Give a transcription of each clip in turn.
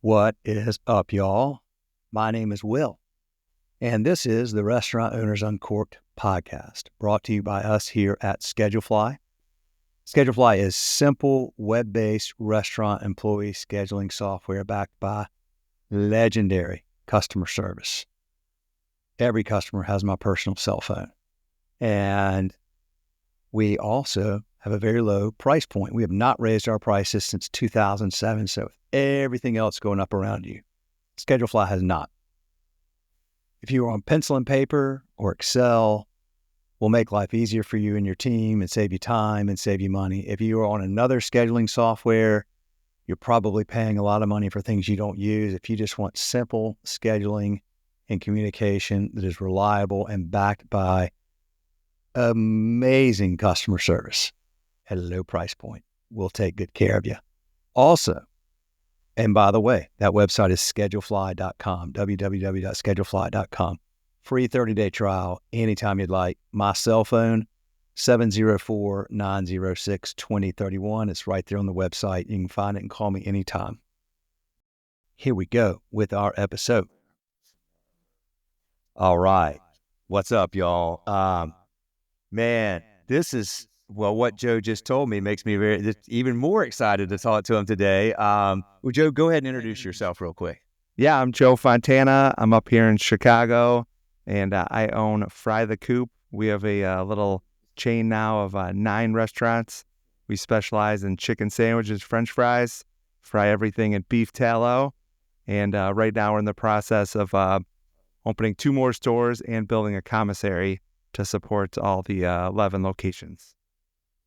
What is up, y'all? My name is Will, and this is the Restaurant Owners Uncorked podcast, brought to you by us here at Schedulefly. Schedulefly is simple, web-based restaurant employee scheduling software backed by legendary customer service. Every customer has my personal cell phone, and we also have a very low price point. We have not raised our prices since 2007, so everything else going up around you, Schedulefly has not. If you are on pencil and paper or Excel, we'll make life easier for you and your team and save you time and save you money. If you are on another scheduling software, you're probably paying a lot of money for things you don't use. If you just want simple scheduling and communication that is reliable and backed by amazing customer service at a low price point, we'll take good care of you. Also, and by the way, that website is schedulefly.com, www.schedulefly.com. Free 30-day trial anytime you'd like. My cell phone, 704-906-2031. It's right there on the website. You can find it and call me anytime. Here we go with our episode. All right. What's up, y'all? Man, this is, well, what Joe just told me makes me even more excited to talk to him today. Well, Joe, go ahead and introduce yourself real quick. Yeah, I'm Joe Fontana. I'm up here in Chicago, and I own Fry the Coop. We have a little chain now of 9 restaurants. We specialize in chicken sandwiches, French fries, fry everything in beef tallow. And right now we're in the process of opening 2 more stores and building a commissary to support all the 11 locations.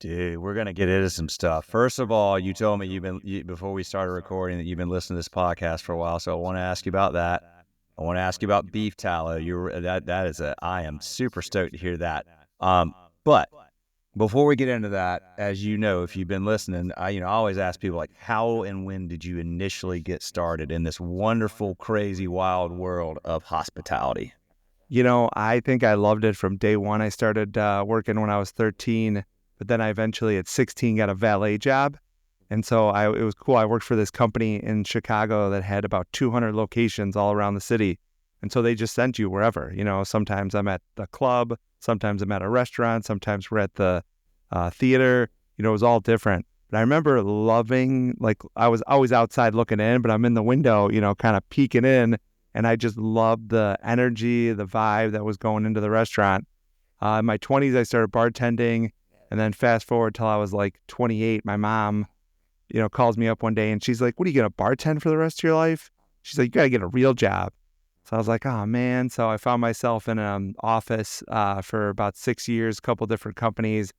Dude, we're going to get into some stuff. First of all, you told me before we started recording that you've been listening to this podcast for a while, so I want to ask you about that. I want to ask you about beef tallow. I am super stoked to hear that. But before we get into that, as you know, if you've been listening, I always ask people, like, how and when did you initially get started in this wonderful, crazy, wild world of hospitality? I think I loved it from day one. I started working when I was 13, but then I eventually at 16 got a valet job. And so it was cool. I worked for this company in Chicago that had about 200 locations all around the city. And so they just sent you wherever. Sometimes I'm at the club, sometimes I'm at a restaurant, sometimes we're at the theater. It was all different. But I remember loving, like, I was always outside looking in, but I'm in the window, kind of peeking in. And I just loved the energy, the vibe that was going into the restaurant. In my 20s, I started bartending. And then fast forward till I was like 28, my mom, calls me up one day and she's like, "What, are you going to bartend for the rest of your life?" She's like, "You got to get a real job." So I was like, oh, man. So I found myself in an office for about 6 years, a couple different companies,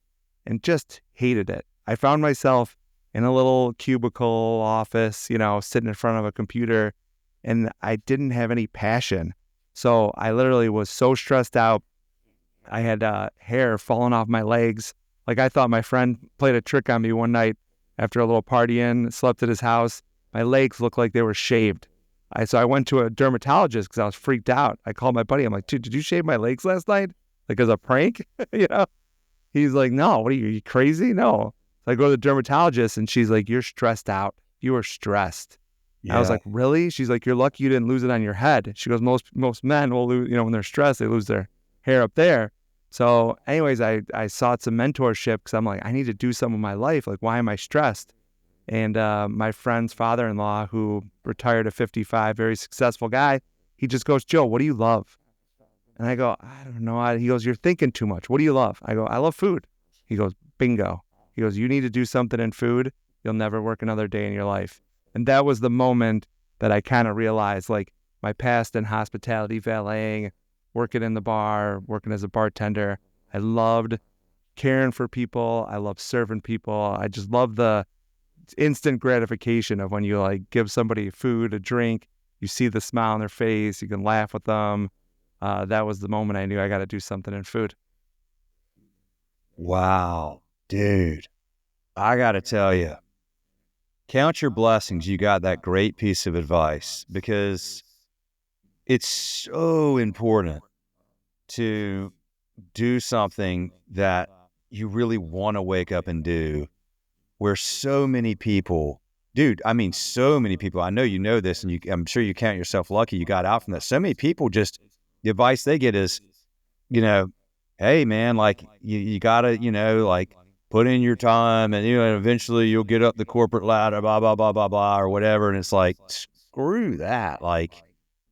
and just hated it. I found myself in a little cubicle office, sitting in front of a computer, and I didn't have any passion. So I literally was so stressed out. I had hair falling off my legs. Like, I thought my friend played a trick on me one night after a little party slept at his house. My legs looked like they were shaved. So I went to a dermatologist because I was freaked out. I called my buddy. I'm like, "Dude, did you shave my legs last night? Like, as a prank?" He's like, "No, what are you crazy? No." So I go to the dermatologist and she's like, "You're stressed out. You are stressed." Yeah. I was like, "Really?" She's like, "You're lucky you didn't lose it on your head." She goes, most men will lose, when they're stressed, they lose their hair up there. So anyways, I sought some mentorship because I'm like, I need to do something in my life. Like, why am I stressed? And my friend's father-in-law, who retired at 55, very successful guy, he just goes, "Joe, what do you love?" And I go, "I don't know." He goes, "You're thinking too much. What do you love?" I go, "I love food." He goes, "Bingo." He goes, "You need to do something in food. You'll never work another day in your life." And that was the moment that I kind of realized, like, my past in hospitality, valeting, working in the bar, working as a bartender, I loved caring for people. I love serving people. I just love the instant gratification of when you, like, give somebody food, a drink, you see the smile on their face, you can laugh with them. That was the moment I knew I got to do something in food. Wow, dude, I got to tell you, count your blessings. You got that great piece of advice, because it's so important to do something that you really want to wake up and do, where so many people dude, I mean, so many people, I know you know this, and I'm sure you count yourself lucky you got out from that. So many people just, the advice they get is, you know, hey man, like you gotta, like put in your time and, eventually you'll get up the corporate ladder, blah, blah, blah, blah, blah, or whatever. And it's like, screw that. Like,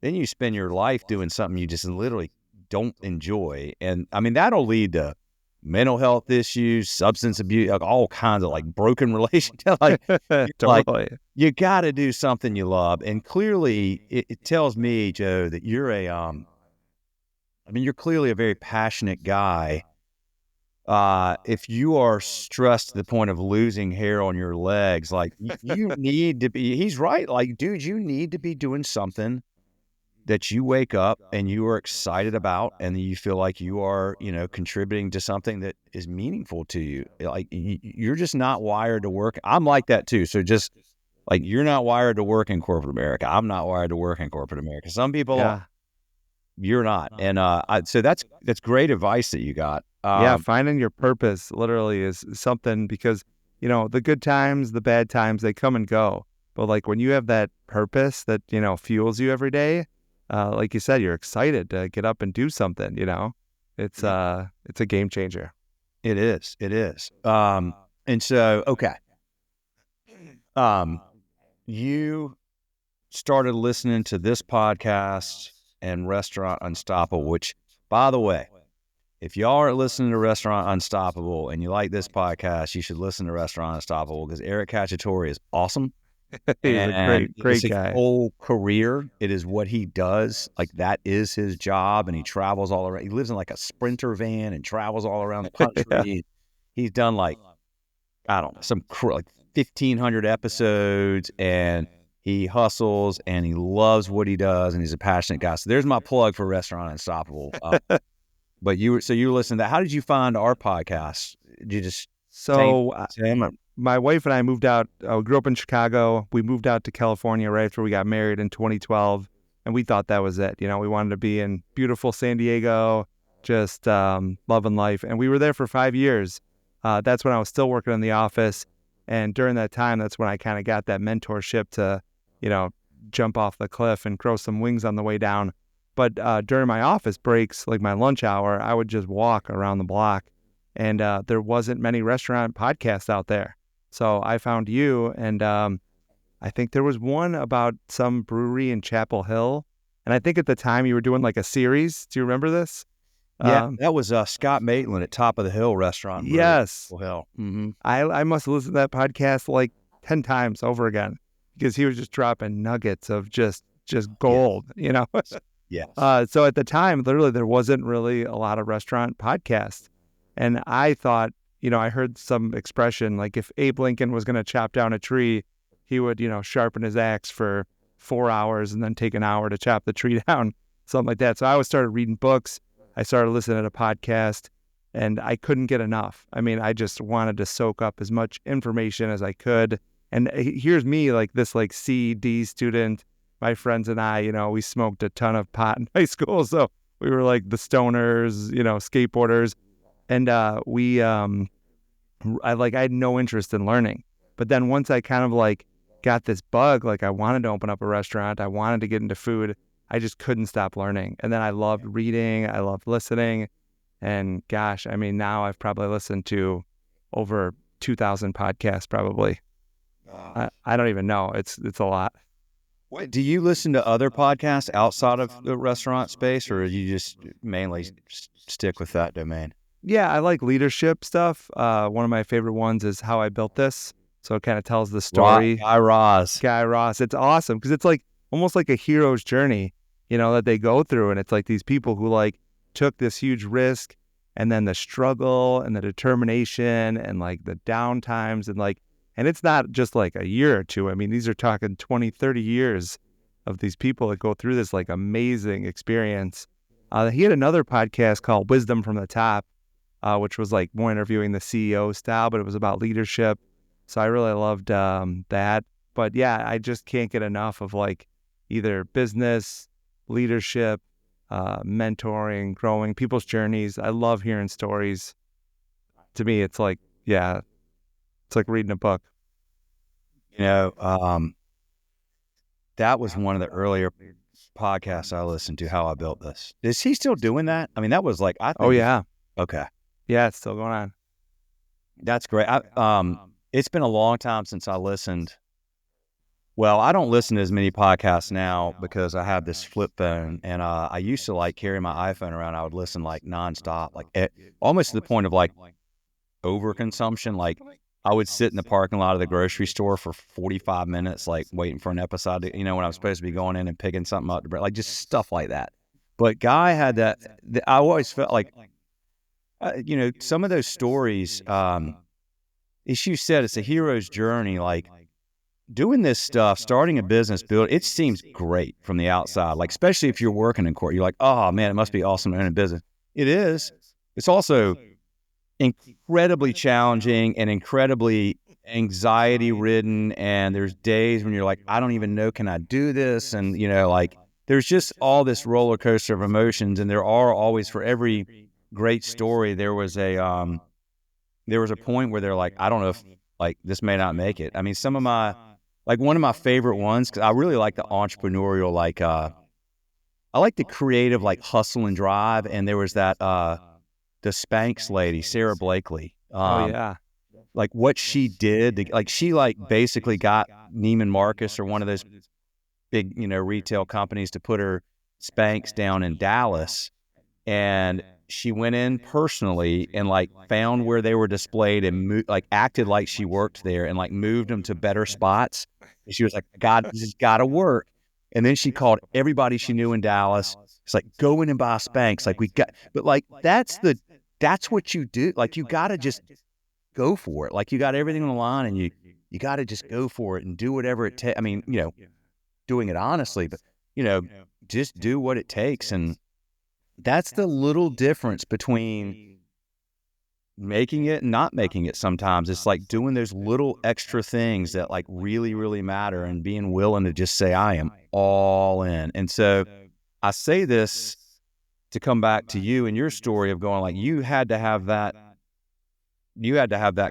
then you spend your life doing something you just literally don't enjoy. And I mean, that'll lead to mental health issues, substance abuse, like all kinds of like broken relationships. Totally. You got to do something you love. And clearly it tells me, Joe, that you're you're clearly a very passionate guy. If you are stressed to the point of losing hair on your legs, like you need to be, he's right. Like, dude, you need to be doing something that you wake up and you are excited about, and you feel like you are, contributing to something that is meaningful to you. Like you're just not wired to work. I'm like that too. So just like, you're not wired to work in corporate America. I'm not wired to work in corporate America. Some people are. You're not. And so that's great advice that you got. Finding your purpose literally is something, because, the good times, the bad times, they come and go. But like when you have that purpose that, fuels you every day, like you said, you're excited to get up and do something, it's a game changer. It is. And so, okay. You started listening to this podcast and Restaurant Unstoppable, which, by the way, if y'all are listening to Restaurant Unstoppable and you like this podcast, you should listen to Restaurant Unstoppable, because Eric Cacciatore is awesome. He's a great guy. Whole career, it is what he does. Like, that is his job, and he travels all around. He lives in like a Sprinter van and travels all around the country. Yeah. He's done like, I don't know, like 1,500 episodes, and he hustles and he loves what he does, and he's a passionate guy. So there's my plug for Restaurant Unstoppable. But you listen to that. How did you find our podcast? Did you just my wife and I moved out. We grew up in Chicago. We moved out to California right after we got married in 2012, and we thought that was it. We wanted to be in beautiful San Diego, just loving life. And we were there for 5 years. That's when I was still working in the office, and during that time, that's when I kind of got that mentorship to, jump off the cliff and grow some wings on the way down. But during my office breaks, like my lunch hour, I would just walk around the block, and there wasn't many restaurant podcasts out there. So I found you, and I think there was one about some brewery in Chapel Hill. And I think at the time you were doing like a series. Do you remember this? Yeah, that was Scott Maitland at Top of the Hill Restaurant. Yes. Chapel Hill. Mm-hmm. I must have listened to that podcast like 10 times over again, because he was just dropping nuggets of just gold, Yeah. So at the time, literally, there wasn't really a lot of restaurant podcasts. And I thought, I heard some expression, like if Abe Lincoln was going to chop down a tree, he would, sharpen his axe for 4 hours and then take an hour to chop the tree down, something like that. So I always started reading books. I started listening to a podcast, and I couldn't get enough. I mean, I just wanted to soak up as much information as I could. And here's me, like this like C.D. student. My friends and I, we smoked a ton of pot in high school. So we were like the stoners, skateboarders. And I had no interest in learning. But then once I kind of like got this bug, like I wanted to open up a restaurant, I wanted to get into food, I just couldn't stop learning. And then I loved reading, I loved listening. And gosh, I mean, now I've probably listened to over 2,000 podcasts probably. I don't even know. It's a lot. What, do you listen to other podcasts outside of the restaurant space, or you just mainly stick with that domain? Yeah, I like leadership stuff. One of my favorite ones is How I Built This. So it kind of tells the story. Guy Raz. It's awesome because it's like almost like a hero's journey, that they go through. And it's like these people who like took this huge risk, and then the struggle and the determination and like the down times, and it's not just like a year or two. I mean, these are talking 20, 30 years of these people that go through this like amazing experience. He had another podcast called Wisdom from the Top, which was like more interviewing the CEO style, but it was about leadership. So I really loved that. But yeah, I just can't get enough of like either business, leadership, mentoring, growing people's journeys. I love hearing stories. To me, it's like, yeah, it's like reading a book. You know, that was one of the earlier podcasts I listened to, How I Built This. Is he still doing that? I mean, that was like, I Oh think he's yeah. okay. Yeah, it's still going on. That's great. It's been a long time since I listened. Well, I don't listen to as many podcasts now because I have this flip phone, and I used to like carry my iPhone around. I would listen like nonstop, like almost to the point of like overconsumption. Like I would sit in the parking lot of the grocery store for 45 minutes, like waiting for an episode to, when I was supposed to be going in and picking something up to bring, like just stuff like that. But Guy had that. I always felt like, some of those stories, as you said, it's a hero's journey. Like doing this stuff, starting a business, it seems great from the outside. Like, especially if you're working in court, you're like, oh man, it must be awesome to own a business. It is. It's also incredibly challenging and incredibly anxiety ridden. And there's days when you're like, I don't even know, can I do this? And, like there's just all this roller coaster of emotions. And there are always, for every great story, there was a point where they're like, I don't know if like this may not make it. I mean, one of my favorite ones, because I really like the entrepreneurial, I like the creative, like hustle and drive. And there was that, the Spanx lady, Sarah Blakely. Oh yeah. Like what she did, she basically got Neiman Marcus or one of those big, retail companies to put her Spanx down in Dallas. And she went in personally and found where they were displayed and acted like she worked there and moved them to better spots. And she was like, God, this has got to work. And then she called everybody she knew in Dallas. It's like, go in and buy Spanx. But that's what you do. Like, you got to just go for it. Like, you got everything on the line and you got to just go for it and do whatever it takes. I mean, doing it honestly, but, just do what it takes. And that's the little difference between making it and not making it sometimes. It's like doing those little extra things that really, really matter and being willing to just say, I am all in. And so I say this to come back to you and your story of going you had to have that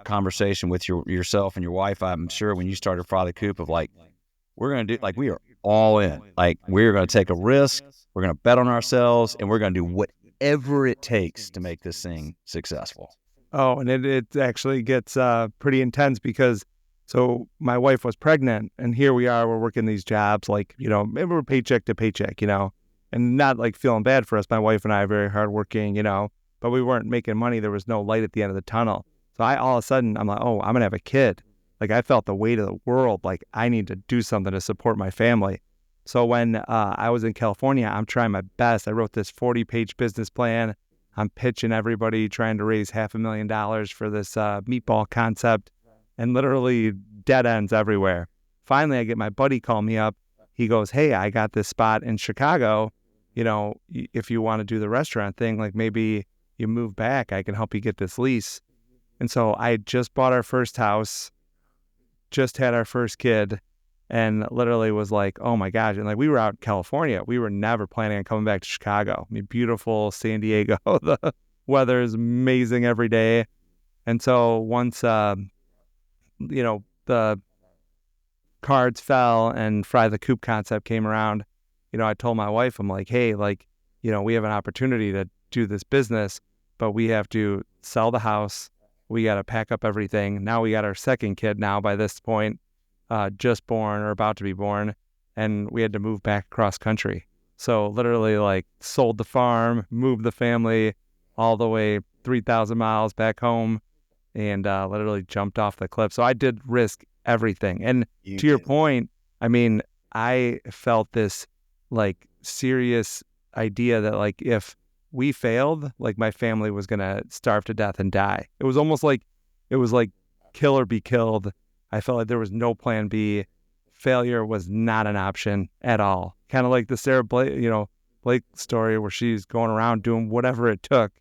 conversation with yourself and your wife, I'm sure, when you started Fry the Coop of we're going to do, we are all in. We're going to take a risk. We're going to bet on ourselves, and we're going to do whatever it takes to make this thing successful. Oh, and it actually gets pretty intense because, so my wife was pregnant, and here we are, we're working these jobs, maybe we're paycheck to paycheck, and not feeling bad for us. My wife and I are very hardworking, but we weren't making money. There was no light at the end of the tunnel. So all of a sudden, I'm like, oh, I'm going to have a kid. I felt the weight of the world. I need to do something to support my family. So when I was in California, I'm trying my best. I wrote this 40-page business plan. I'm pitching everybody, trying to raise $500,000 for this meatball concept, and literally dead ends everywhere. Finally, I get my buddy call me up. He goes, hey, I got this spot in Chicago. If you want to do the restaurant thing, maybe you move back, I can help you get this lease. And so I had just bought our first house, just had our first kid, and literally was like, oh my gosh. And we were out in California. We were never planning on coming back to Chicago. I mean, beautiful San Diego. The weather is amazing every day. And so once, the cards fell and Fry the Coop concept came around, I told my wife, I'm like, hey, we have an opportunity to do this business, but we have to sell the house. We got to pack up everything. Now we got our second kid now by this point, just born or about to be born, and we had to move back across country. So literally sold the farm, moved the family all the way 3,000 miles back home, and literally jumped off the cliff. So I did risk everything. And to your point, I mean, I felt this serious idea that if we failed, my family was going to starve to death and die. It was almost it was kill or be killed. I felt like there was no plan B. Failure was not an option at all. Kind of like the Sarah Blake story, where she's going around doing whatever it took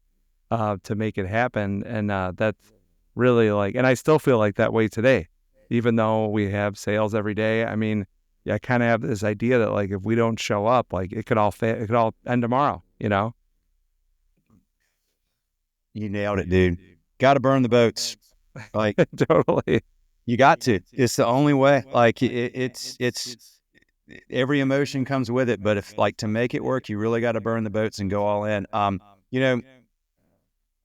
to make it happen. And that's really and I still feel like that way today, even though we have sales every day. I mean, I kind of have this idea that if we don't show up, it could all fail. It could all end tomorrow, You nailed it, dude. Got to burn the boats. Totally. You got to. It's the only way. Like it's every emotion comes with it, but if like to make it work, you really got to burn the boats and go all in. You know,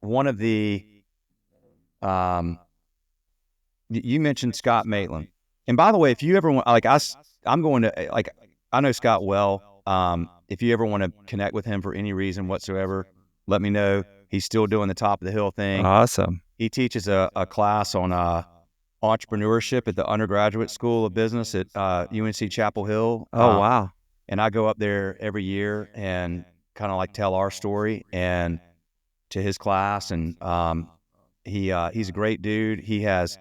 one of the um, you mentioned Scott Maitland, and by the way, if you ever want, like I'm going to like I know Scott well. If you ever want to connect with him for any reason whatsoever, let me know. He's still doing the top of the hill thing. Awesome. He teaches a class on entrepreneurship at the undergraduate school of business at UNC Chapel Hill. Oh, wow. And I go up there every year and kind of like tell our story and to his class. And he's a great dude. He has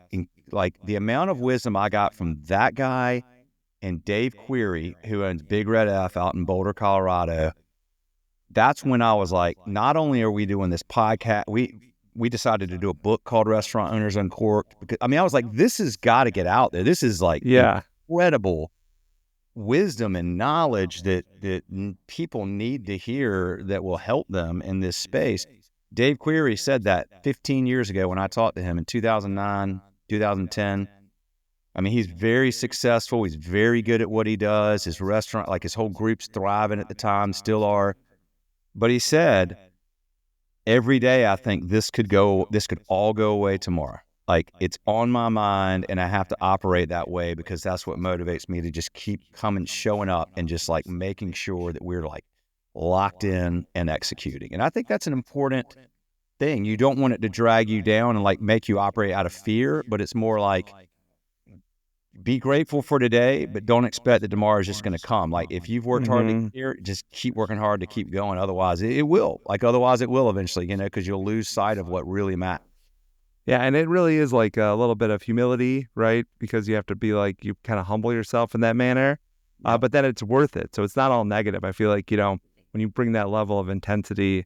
like the amount of wisdom I got from that guy and Dave Query, who owns Big Red F out in Boulder, Colorado. That's when I was like, not only are we doing this podcast, we decided to do a book called Restaurant Owners Uncorked. Because, I mean, I was like, this has got to get out there. This is like incredible wisdom and knowledge that people need to hear that will help them in this space. Dave Query said that 15 years ago when I talked to him in 2009, 2010. I mean, he's very successful. He's very good at what he does. His restaurant, like his whole group's thriving at the time, still are. But he said, every day I think this could all go away tomorrow. Like it's on my mind and I have to operate that way because that's what motivates me to just keep showing up and just like making sure that we're like locked in and executing. And I think that's an important thing. You don't want it to drag you down and like make you operate out of fear, but it's more like be grateful for today, but don't expect that tomorrow is just going to come. Like if you've worked hard to get here, just keep working hard to keep going. Otherwise it will eventually, because you'll lose sight of what really matters. Yeah. And it really is like a little bit of humility, right? Because you have to be like, you kind of humble yourself in that manner, but then it's worth it. So it's not all negative. I feel like, when you bring that level of intensity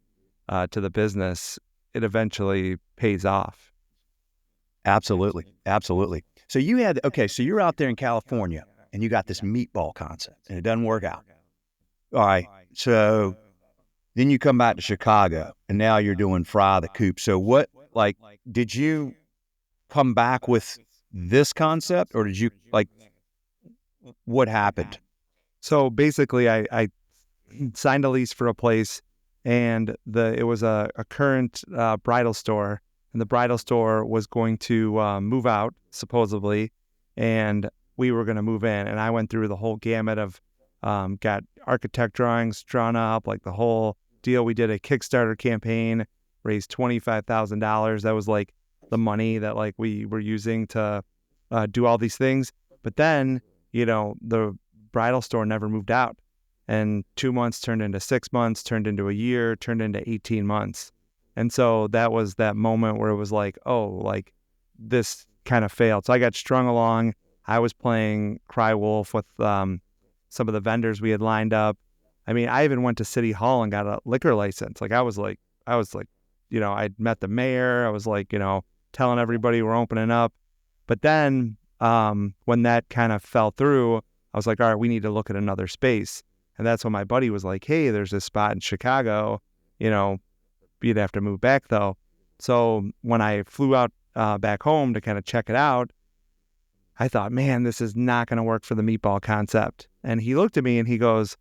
to the business, it eventually pays off. Absolutely. Absolutely. So so you're out there in California and you got this meatball concept and it doesn't work out. All right. So then you come back to Chicago and now you're doing Fry the Coop. So did you come back with this concept or did you what happened? So basically I signed a lease for a place and it was a current bridal store. And the bridal store was going to move out, supposedly, and we were going to move in. And I went through the whole gamut of got architect drawings drawn up, like the whole deal. We did a Kickstarter campaign, raised $25,000. That was like the money that like we were using to do all these things. But then, the bridal store never moved out. And 2 months turned into 6 months, turned into a year, turned into 18 months. And so that was that moment where it was like, oh, like this kind of failed. So I got strung along. I was playing Cry Wolf with some of the vendors we had lined up. I mean, I even went to City Hall and got a liquor license. Like I was like, I'd met the mayor. I was like, telling everybody we're opening up. But then when that kind of fell through, I was like, all right, we need to look at another space. And that's when my buddy was like, hey, there's this spot in Chicago, you'd have to move back though. So when I flew out back home to kind of check it out, I thought, man, this is not going to work for the meatball concept. And he looked at me and he goes,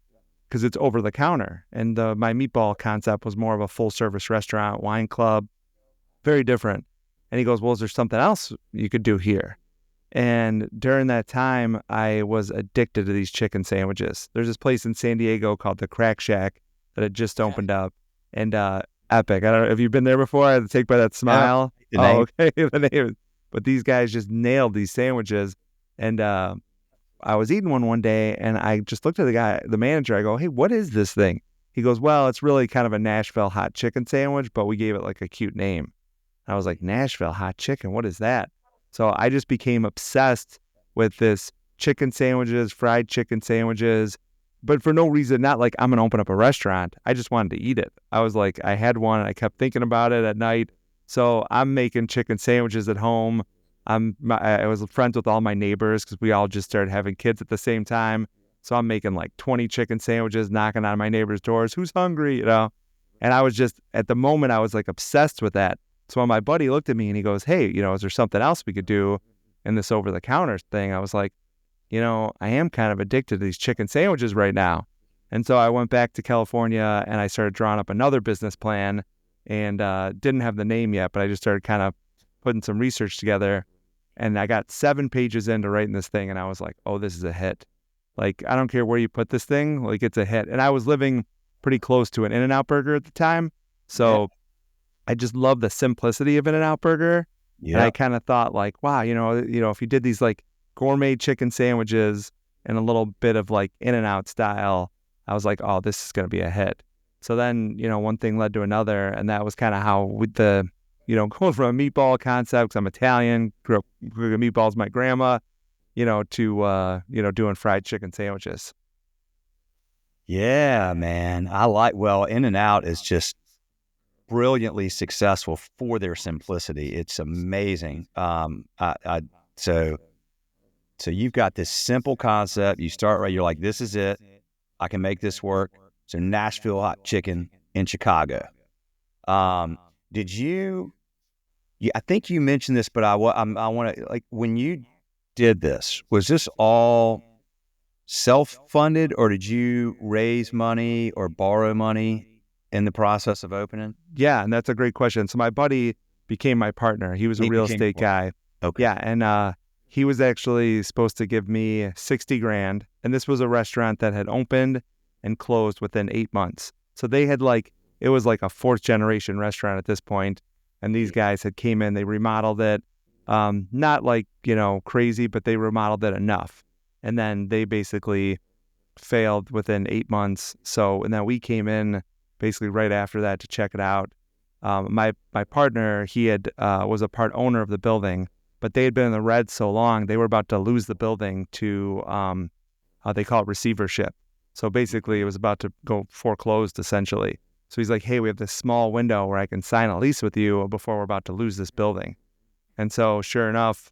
because it's over the counter. And my meatball concept was more of a full service restaurant, wine club, very different. And he goes, well, is there something else you could do here? And during that time, I was addicted to these chicken sandwiches. There's this place in San Diego called the Crack Shack that had just opened up. And epic. I don't know if you've been there before. I had to take by that smile. Yeah, okay. The name. But these guys just nailed these sandwiches. And I was eating one day and I just looked at the manager. I go, hey, what is this thing? He goes, well, it's really kind of a Nashville hot chicken sandwich, but we gave it like a cute name. I was like, Nashville hot chicken, what is that? So I just became obsessed with this chicken sandwiches, fried chicken sandwiches, but for no reason, not like I'm going to open up a restaurant. I just wanted to eat it. I was like, I had one and I kept thinking about it at night. So I'm making chicken sandwiches at home. I was friends with all my neighbors because we all just started having kids at the same time. So I'm making like 20 chicken sandwiches, knocking on my neighbors' doors. Who's hungry? And I was just, at the moment, I was like obsessed with that. So when my buddy looked at me and he goes, hey, is there something else we could do? in this over-the-counter thing, I was like, I am kind of addicted to these chicken sandwiches right now. And so I went back to California and I started drawing up another business plan and didn't have the name yet, but I just started kind of putting some research together. And I got 7 pages into writing this thing and I was like, oh, this is a hit. Like, I don't care where you put this thing, like, it's a hit. And I was living pretty close to an In-N-Out burger at the time. So I just love the simplicity of In-N-Out burger. And I kind of thought like, wow, if you did these like gourmet chicken sandwiches and a little bit of like In-N-Out style, I was like, oh, this is going to be a hit. So then, one thing led to another. And that was kind of how with the, going from a meatball concept, because I'm Italian, grew up cooking meatballs with my grandma, to, doing fried chicken sandwiches. Yeah, man. In-N-Out is just brilliantly successful for their simplicity. It's amazing. So you've got this simple concept. You start right. You're like, this is it. I can make this work. So Nashville hot chicken in Chicago. Did you? I think you mentioned this, but I want to, like, when you did this, was this all self-funded, or did you raise money or borrow money in the process of opening? Yeah, and that's a great question. So my buddy became my partner. He was a real estate guy. Okay. Yeah, and he was actually supposed to give me $60,000, and this was a restaurant that had opened and closed within 8 months. So they had it was like a 4th generation restaurant at this point, and these guys had came in, they remodeled it, not like, crazy, but they remodeled it enough. And then they basically failed within 8 months. And then we came in basically right after that to check it out. My partner, he had was a part owner of the building, but they had been in the red so long, they were about to lose the building to, they call it receivership. So basically it was about to go foreclosed essentially. So he's like, hey, we have this small window where I can sign a lease with you before we're about to lose this building. And so sure enough,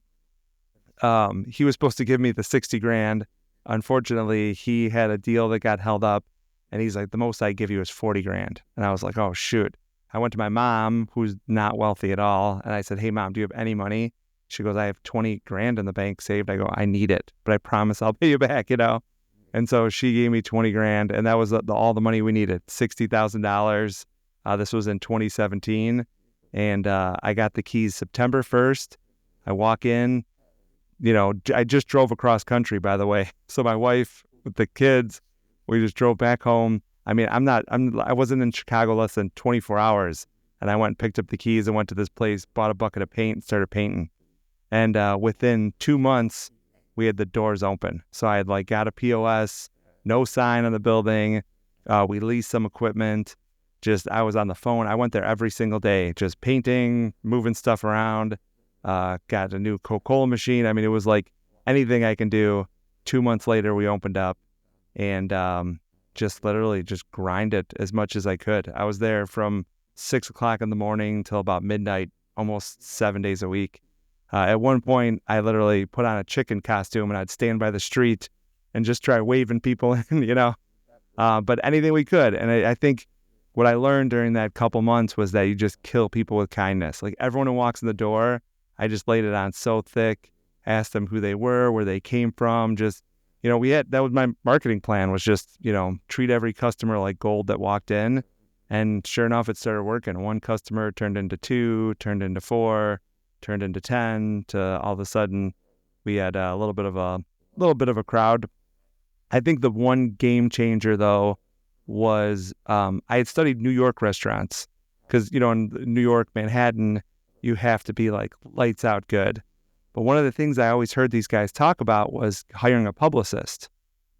he was supposed to give me the $60,000. Unfortunately, he had a deal that got held up, and he's like, the most I give you is $40,000. And I was like, oh, shoot. I went to my mom, who's not wealthy at all, and I said, hey, Mom, do you have any money? She goes, I have $20,000 in the bank saved. I go, I need it, but I promise I'll pay you back, And so she gave me $20,000, and that was all the money we needed, $60,000. This was in 2017, and I got the keys September 1st. I walk in, I just drove across country, by the way. So my wife with the kids, we just drove back home. I mean, I wasn't in Chicago less than 24 hours, and I went and picked up the keys and went to this place, bought a bucket of paint, and started painting. And within 2 months, we had the doors open. So I had got a POS, no sign on the building. We leased some equipment. I was on the phone. I went there every single day, just painting, moving stuff around. Got a new Coca-Cola machine. I mean, it was like anything I can do. 2 months later, we opened up and just literally just grind it as much as I could. I was there from 6 o'clock in the morning till about midnight, almost 7 days a week. At one point, I literally put on a chicken costume and I'd stand by the street and just try waving people in, but anything we could. And I think what I learned during that couple months was that you just kill people with kindness. Like everyone who walks in the door, I just laid it on so thick, asked them who they were, where they came from. Just, that was my marketing plan, was just, treat every customer like gold that walked in. And sure enough, it started working. 1 customer turned into 2, turned into 4, turned into 10, to all of a sudden we had a little bit of a crowd. I think the one game changer though was I had studied New York restaurants because, in New York, Manhattan, you have to be like lights out good. But one of the things I always heard these guys talk about was hiring a publicist.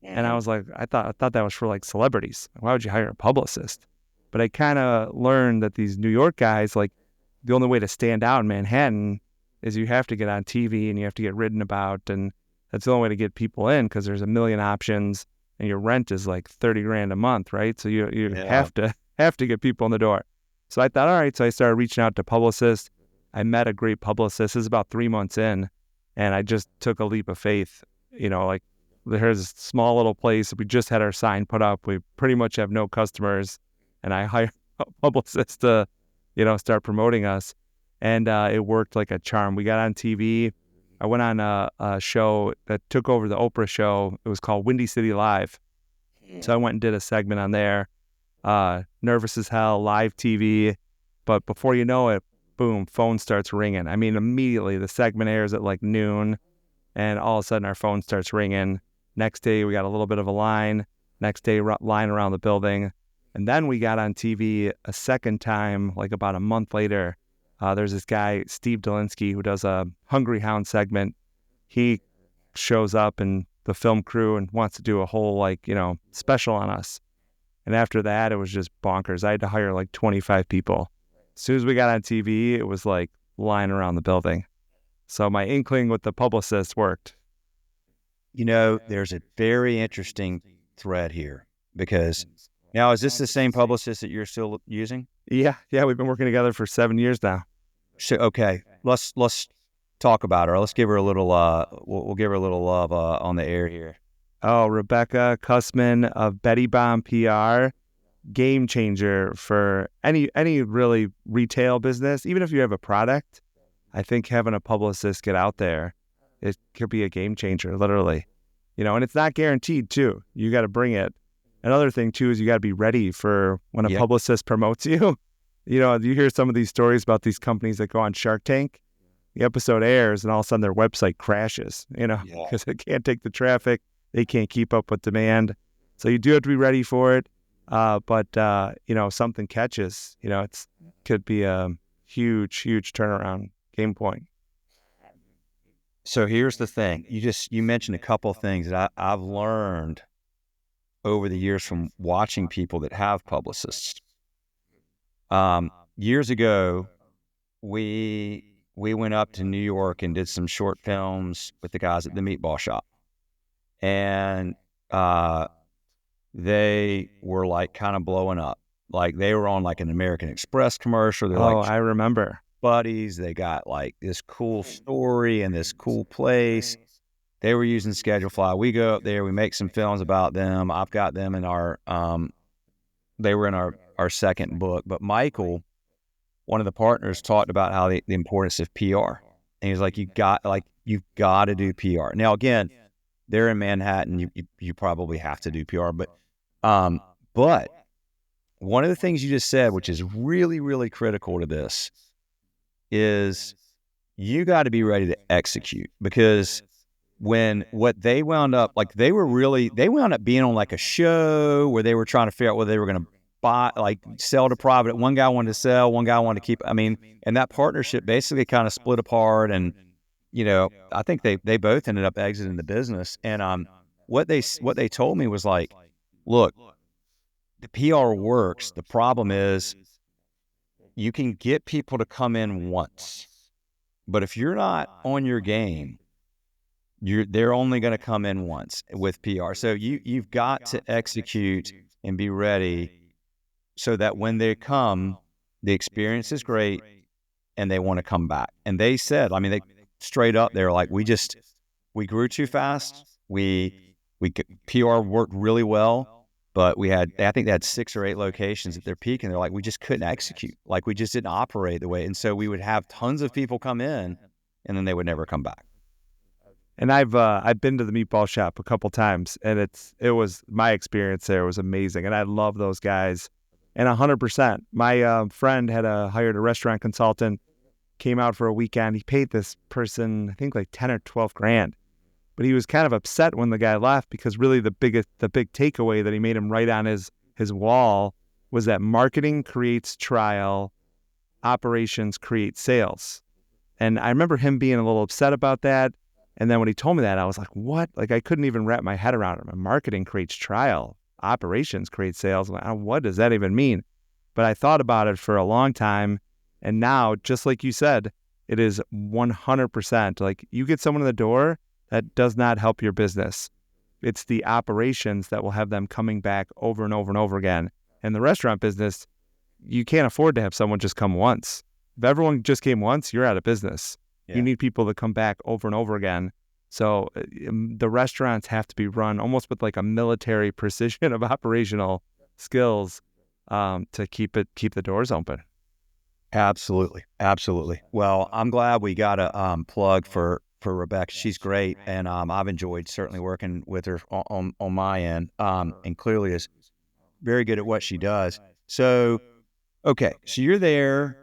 And I was like, I thought that was for like celebrities. Why would you hire a publicist? But I kind of learned that these New York guys, the only way to stand out in Manhattan is you have to get on TV and you have to get written about. And that's the only way to get people in, because there's a million options and your rent is like $30,000 a month, right? So you have to get people in the door. So I thought, all right. So I started reaching out to publicists. I met a great publicist. This is about 3 months in, and I just took a leap of faith. There's a small little place. We just had our sign put up. We pretty much have no customers, and I hired a publicist to start promoting us. And it worked like a charm. We got on TV. I went on a show that took over the Oprah show. It was called Windy City Live. So I went and did a segment on there. Nervous as hell, live TV. But before you know it, boom, phone starts ringing. I mean, immediately the segment airs at like noon, and all of a sudden our phone starts ringing. Next day, we got a little bit of a line. Next day, line around the building. And then we got on TV a second time, like about a month later. There's this guy, Steve Dolinsky, who does a Hungry Hound segment. He shows up and the film crew and wants to do a whole, like, special on us. And after that, it was just bonkers. I had to hire like 25 people. As soon as we got on TV, it was like line around the building. So my inkling with the publicist worked. There's a very interesting thread here, because now, is this the same publicist that you're still using? Yeah, we've been working together for 7 years now. So, okay, let's talk about her. Let's give her a little we'll give her a little love on the air here. Oh, Rebecca Kussman of Betty Bomb PR, game changer for any really retail business. Even if you have a product, I think having a publicist get out there, it could be a game changer, literally. And it's not guaranteed too. You got to bring it. Another thing too is you got to be ready for when a publicist promotes you. You hear some of these stories about these companies that go on Shark Tank. The episode airs and all of a sudden their website crashes, because it can't take the traffic. They can't keep up with demand. So you do have to be ready for it. But if something catches, it could be a huge turnaround game point. So here's the thing. You mentioned a couple of things that I've learned over the years from watching people that have publicists. Years ago, we went up to New York and did some short films with the guys at the Meatball Shop. And they were like kind of blowing up. Like they were on like an American Express commercial. They're I remember. Buddies. They got like this cool story and this cool place. They were using Schedulefly. We go up there, we make some films about them. I've got them in they were in our second book. But Michael, one of the partners, talked about how the importance of PR. And he's like, you've got to do PR. Now, again, they're in Manhattan. You probably have to do PR. But one of the things you just said, which is really, really critical to this, is you got to be ready to execute. Because what they wound up, like they wound up being on like a show where they were trying to figure out whether they were going to buy, like sell to private. One guy wanted to sell, one guy wanted to keep. And that partnership basically kind of split apart. And, I think they both ended up exiting the business. And what they told me was like, look, the PR works. The problem is you can get people to come in once, but if you're not on your game, they're only going to come in once with PR. So you've got to execute and be ready so that when they come, the experience is great and they want to come back. And they said, they straight up, they were like, we grew too fast. PR worked really well, but I think they had 6 or 8 locations at their peak, and they're like, we just couldn't execute. Like we just didn't operate the way. And so we would have tons of people come in and then they would never come back. And I've been to the Meatball Shop a couple times, and it was my experience there was amazing, and I love those guys. And 100%. My friend had hired a restaurant consultant, came out for a weekend. He paid this person, I think, like 10 or 12 grand, but he was kind of upset when the guy left because really the big takeaway that he made him write on his wall was that marketing creates trial, operations create sales. And I remember him being a little upset about that. And then when he told me that, I was like, what? Like, I couldn't even wrap my head around it. Marketing creates trial. Operations create sales. Like, what does that even mean? But I thought about it for a long time. And now, just like you said, it is 100%. Like, you get someone in the door, that does not help your business. It's the operations that will have them coming back over and over and over again. In the restaurant business, you can't afford to have someone just come once. If everyone just came once, you're out of business. Yeah. You need people to come back over and over again. So the restaurants have to be run almost with like a military precision of operational skills to keep the doors open. Absolutely. Well, I'm glad we got a plug for for Rebecca. She's great, and I've enjoyed certainly working with her on my end, and clearly is very good at what she does. So, okay, so you're there.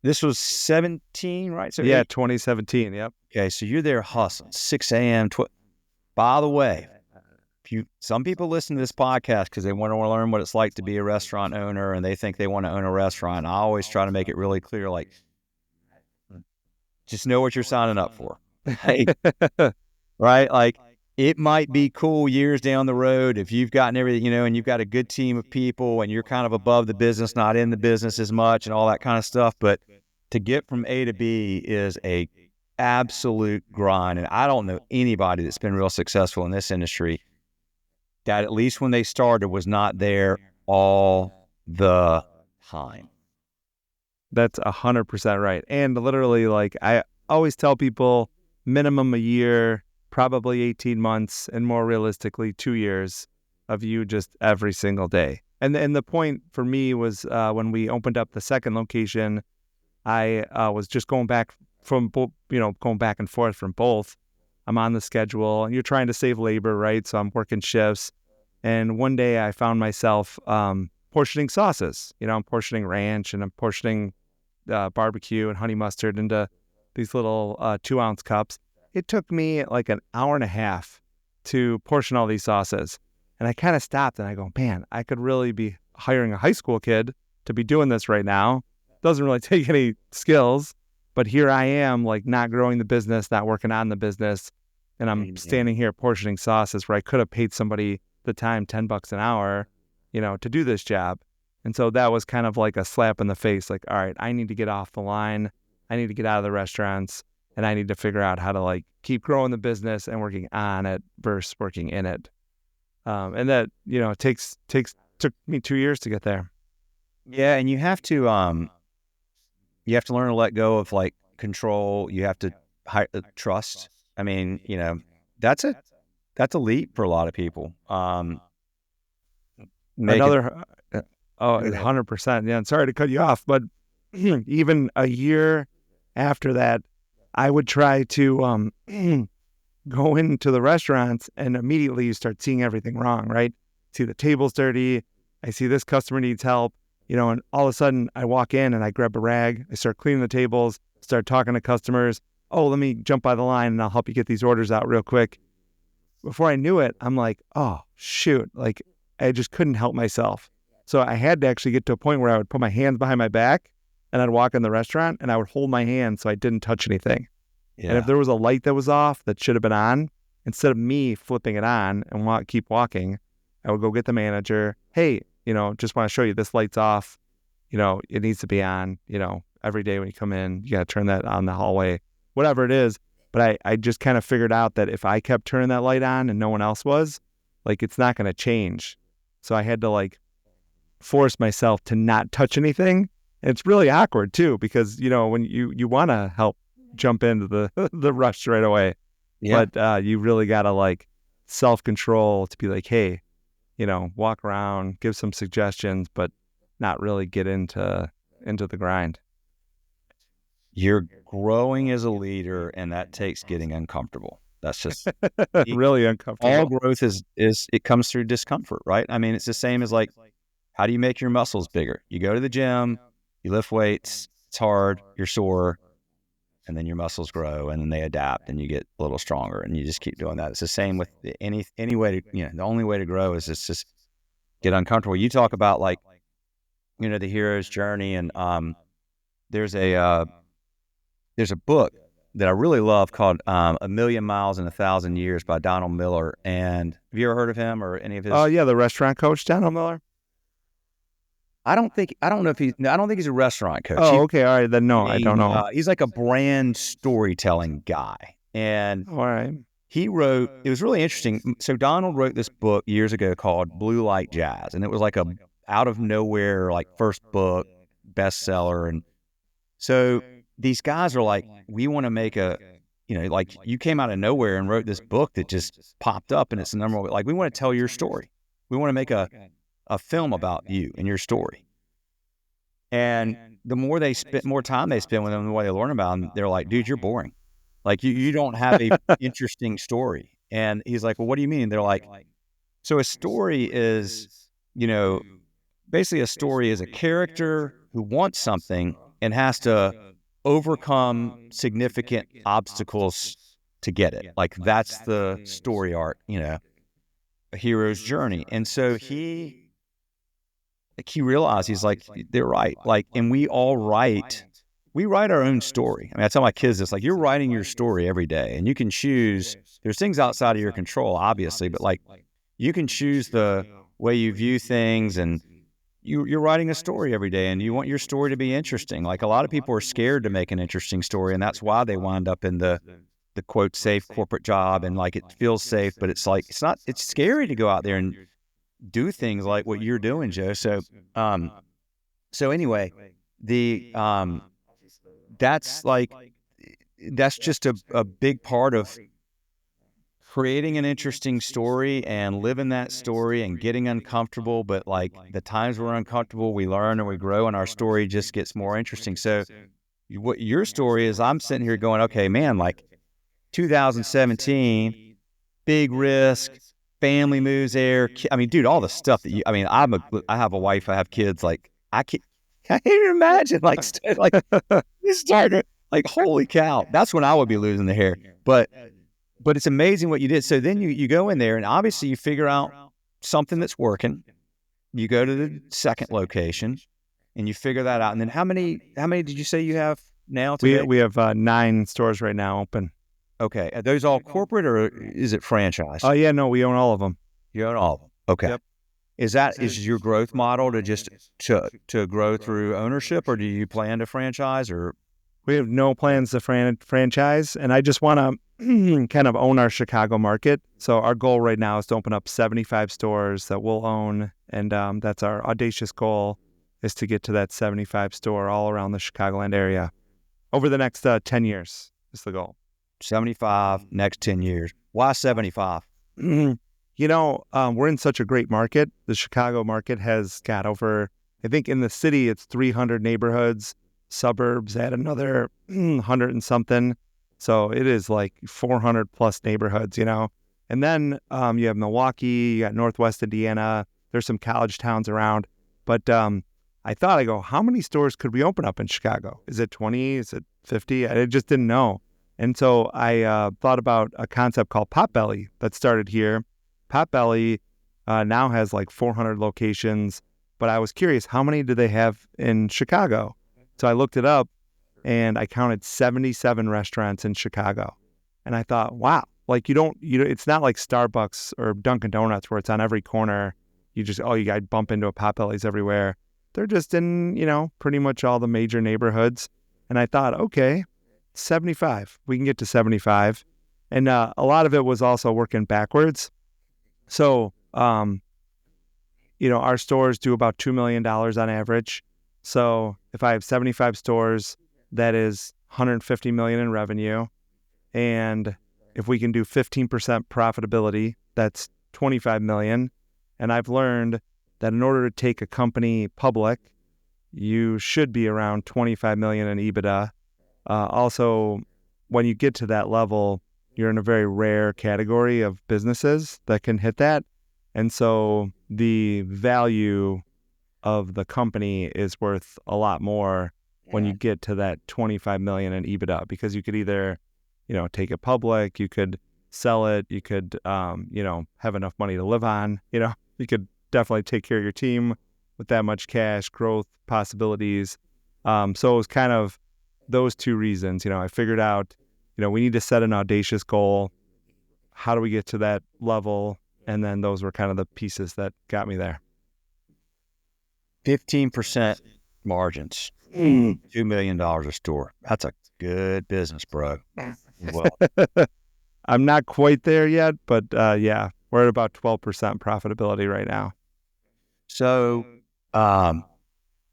This was 17, right? So Yeah, 2017. Yep. okay, so you're there hustling, 6 a.m. By the way, some people listen to this podcast because they want to learn what it's like to be a restaurant owner, and they think they want to own a restaurant. I always try to make it really clear, like, just know what you're signing up for. Right? Like, it might be cool years down the road if you've gotten everything, and you've got a good team of people and you're kind of above the business, not in the business as much and all that kind of stuff. But to get from A to B is a absolute grind. And I don't know anybody that's been real successful in this industry that, at least when they started, was not there all the time. That's 100% right. And literally, like, I always tell people, minimum a year, probably 18 months, and more realistically 2 years of you just every single day. And the point for me was when we opened up the second location, I was just going back and forth from both. I'm on the schedule, and you're trying to save labor, right? So I'm working shifts. And one day I found myself portioning sauces. I'm portioning ranch, and I'm portioning barbecue and honey mustard into these little 2-ounce cups. It took me like an hour and a half to portion all these sauces. And I kind of stopped and I go, man, I could really be hiring a high school kid to be doing this right now. Doesn't really take any skills, but here I am, like, not growing the business, not working on the business. And I'm standing here portioning sauces where I could have paid somebody the time, $10 an hour, to do this job. And so that was kind of like a slap in the face. Like, all right, I need to get off the line. I need to get out of the restaurants, and I need to figure out how to, like, keep growing the business and working on it versus working in it. And that, took me 2 years to get there. Yeah. And you have to learn to let go of, like, control. You have to trust. I mean, that's a leap for a lot of people. 100%. Yeah. And sorry to cut you off, but even a year after that, I would try to go into the restaurants, and immediately you start seeing everything wrong, right? See the table's dirty. I see this customer needs help, and all of a sudden I walk in and I grab a rag. I start cleaning the tables, start talking to customers. Oh, let me jump by the line and I'll help you get these orders out real quick. Before I knew it, I'm like, oh, shoot. Like, I just couldn't help myself. So I had to actually get to a point where I would put my hands behind my back and I'd walk in the restaurant and I would hold my hand so I didn't touch anything. Yeah. And if there was a light that was off that should have been on, instead of me flipping it on and keep walking, I would go get the manager. Hey, just want to show you this light's off. It needs to be on. Every day when you come in, you got to turn that on the hallway, whatever it is. But I just kind of figured out that if I kept turning that light on and no one else was, like, it's not going to change. So I had to, like, force myself to not touch anything. And it's really awkward too, because, when you want to help jump into the rush right away, but you really got to, like, self-control to be like, hey, walk around, give some suggestions, but not really get into the grind. You're growing as a leader, and that takes getting uncomfortable. That's just really uncomfortable. All growth is it comes through discomfort, right? I mean, it's the same as, like, how do you make your muscles bigger? You go to the gym, you lift weights, it's hard, you're sore, and then your muscles grow, and then they adapt, and you get a little stronger, and you just keep doing that. It's the same with any way to, the only way to grow is just get uncomfortable. You talk about, like, the hero's journey, and there's a book that I really love called A Million Miles in 1,000 Years by Donald Miller. And have you ever heard of him or any of his? Oh yeah, the restaurant coach, Donald Miller. I don't think he's a restaurant coach. Oh, okay. All right. Then no, I don't know. He's like a brand storytelling guy. And all right. It was really interesting. So Donald wrote this book years ago called Blue Light Jazz. And it was like a out of nowhere, like, first book, bestseller. And so these guys are like, we want to make like, you came out of nowhere and wrote this book that just popped up, and it's the number one. Like, we want to tell your story. We want to make a film about you and your story. And the more time they spend with them, the more they learn about them, they're like, dude, you're boring. Like you don't have a interesting story. And he's like, well, what do you mean? They're like, so a story is, you know, basically a story is a character who wants something and has to overcome significant obstacles to get it. Like that's the story arc, a hero's journey. And so he realized, he's like, they're right. Like, and we write our own story. I mean, I tell my kids this, like, you're writing your story every day, and you can choose, there's things outside of your control, obviously, but like, you can choose the way you view things, and you're writing a story every day, and you want your story to be interesting. Like, a lot of people are scared to make an interesting story, and that's why they wind up in the quote safe corporate job, and like, it feels safe, but it's like, it's scary to go out there and do things like what you're doing, Joe. So anyway, that's just a big part of creating an interesting story and living that story and getting uncomfortable. But like, the times we're uncomfortable, we learn and we grow, and our story just gets more interesting. So what your story is, I'm sitting here going, okay, man, like 2017, big risk, family moves there. I mean, dude, all the stuff that I have a wife, I have kids. Like, I can't even imagine, like, you started, like, holy cow, that's when I would be losing the hair. But it's amazing what you did. So then you go in there, and obviously you figure out something that's working. You go to the second location, and you figure that out. And then how many did you say you have now today? We have 9 stores right now open. Okay. Are those all corporate, or is it franchised? Oh, yeah, no, we own all of them. You own all of them. Okay. Yep. Is your growth model to just to grow through ownership, or do you plan to franchise? Or we have no plans to franchise, and I just want to kind of own our Chicago market. So our goal right now is to open up 75 stores that we'll own, and that's our audacious goal, is to get to that 75 store all around the Chicagoland area over the next 10 years is the goal. 75 next 10 years. Why 75? We're in such a great market. The Chicago market has got over, I think in the city, it's 300 neighborhoods, suburbs at another 100 and something. So it is like 400 plus neighborhoods, And then you have Milwaukee, you got Northwest Indiana. There's some college towns around. But I go, how many stores could we open up in Chicago? Is it 20? Is it 50? I just didn't know. And so I thought about a concept called Potbelly that started here. Potbelly now has like 400 locations, but I was curious, how many do they have in Chicago? So I looked it up, and I counted 77 restaurants in Chicago. And I thought, wow, like it's not like Starbucks or Dunkin' Donuts where it's on every corner. You got to bump into a Potbelly's everywhere. They're just in, pretty much all the major neighborhoods. And I thought, okay, 75, we can get to 75. And a lot of it was also working backwards. So, our stores do about $2 million on average. So if I have 75 stores, that is $150 million in revenue. And if we can do 15% profitability, that's $25 million. And I've learned that in order to take a company public, you should be around 25 million in EBITDA. Also, when you get to that level, you're in a very rare category of businesses that can hit that. And so the value of the company is worth a lot more when you get to that 25 million in EBITDA, because you could either, take it public, you could sell it, you could, have enough money to live on, you could definitely take care of your team with that much cash, growth possibilities. So it was kind of those two reasons. I figured out, we need to set an audacious goal. How do we get to that level? And then those were kind of the pieces that got me there. 15% margins, $2 million a store. That's a good business, bro. Well, I'm not quite there yet, but yeah, we're at about 12% profitability right now. So, I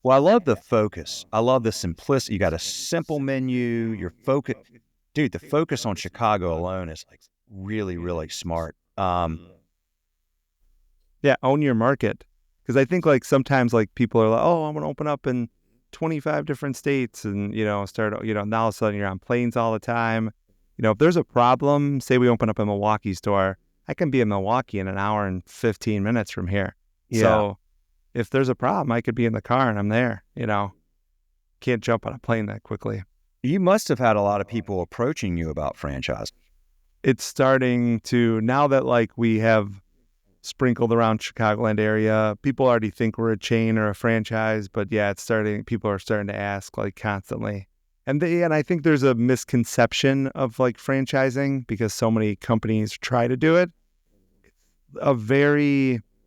love the focus. I love the simplicity. You got a simple menu. Your focus, dude, the focus on Chicago alone is like really, really smart. Yeah, own your market. Because I think like sometimes like people are like, oh, I'm going to open up in 25 different states and, start, now all of a sudden you're on planes all the time. if there's a problem, say we open up a Milwaukee store, I can be in Milwaukee in an hour and 15 minutes from here. Yeah. So if there's a problem, I could be in the car and I'm there, can't jump on a plane that quickly. You must have had a lot of people approaching you about franchising. It's starting to, now that like we have sprinkled around Chicagoland area, people already think we're a chain or a franchise, but yeah, people are starting to ask like constantly. And I think there's a misconception of like franchising because so many companies try to do it.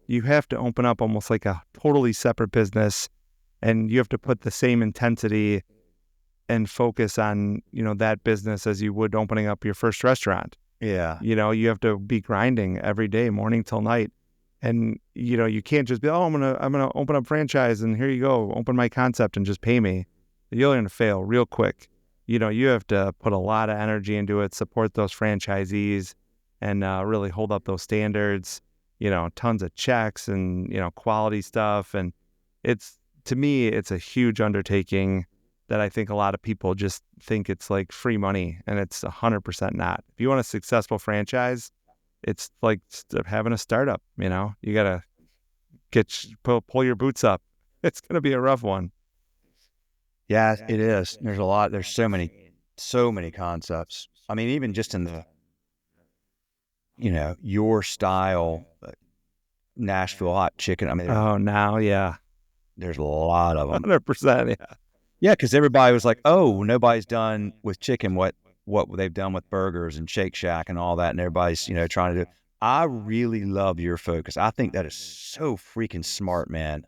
You have to open up almost like a totally separate business, and you have to put the same intensity and focus on, that business as you would opening up your first restaurant. Yeah. You have to be grinding every day, morning till night. And, you can't just be, I'm going to open up franchise and here you go, open my concept and just pay me. You're going to fail real quick. You have to put a lot of energy into it, support those franchisees and really hold up those standards, tons of checks and, quality stuff. And to me, it's a huge undertaking that I think a lot of people just think it's like free money, and it's 100% not. If you want a successful franchise, it's like having a startup, you got to pull your boots up. It's going to be a rough one. Yeah, it is. There's so many concepts. I mean, even just in the, your style, Nashville hot chicken. I mean, there's a lot of them. 100%. Yeah. Yeah, because everybody was like, "Oh, nobody's done with chicken what they've done with burgers and Shake Shack and all that," and everybody's trying to do. I really love your focus. I think that is so freaking smart, man.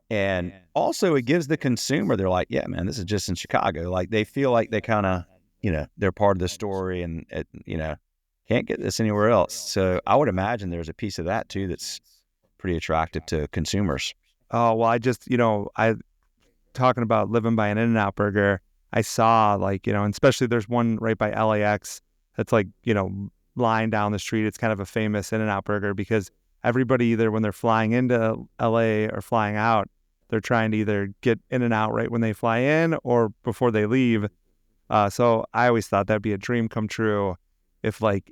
And also it gives the consumer, they're like, "Yeah, man, this is just in Chicago." Like they feel like they kind of, they're part of the story, and can't get this anywhere else. So I would imagine there's a piece of that too that's pretty attractive to consumers. Oh well, talking about living by an In-N-Out burger, I saw like, and especially there's one right by LAX that's like, lying down the street. It's kind of a famous In-N-Out burger because everybody either when they're flying into LA or flying out, they're trying to either get In-N-Out right when they fly in or before they leave. So I always thought that'd be a dream come true if like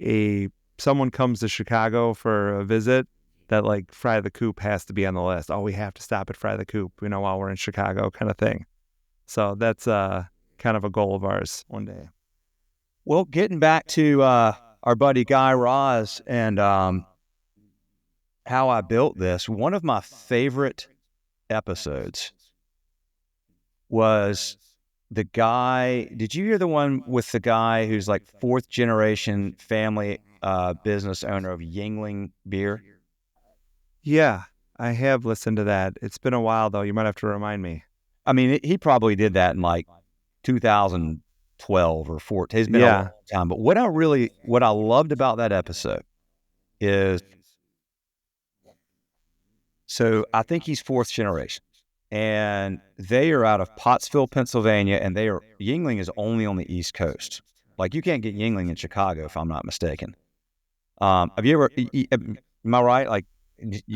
someone comes to Chicago for a visit, that like Fry the Coop has to be on the list. Oh, we have to stop at Fry the Coop, while we're in Chicago, kind of thing. So that's kind of a goal of ours one day. Well, getting back to our buddy Guy Raz and how I built this, one of my favorite episodes was the guy. Did you hear the one with the guy who's like fourth generation family business owner of Yuengling beer? Yeah, I have listened to that. It's been a while, though. You might have to remind me. I mean, he probably did that in like 2012 or 14. It's been a long time. But what I loved about that episode is, so I think he's fourth generation, and they are out of Pottsville, Pennsylvania, and Yuengling is only on the East Coast. Like you can't get Yuengling in Chicago, if I'm not mistaken. Have you ever? Am I right? Like.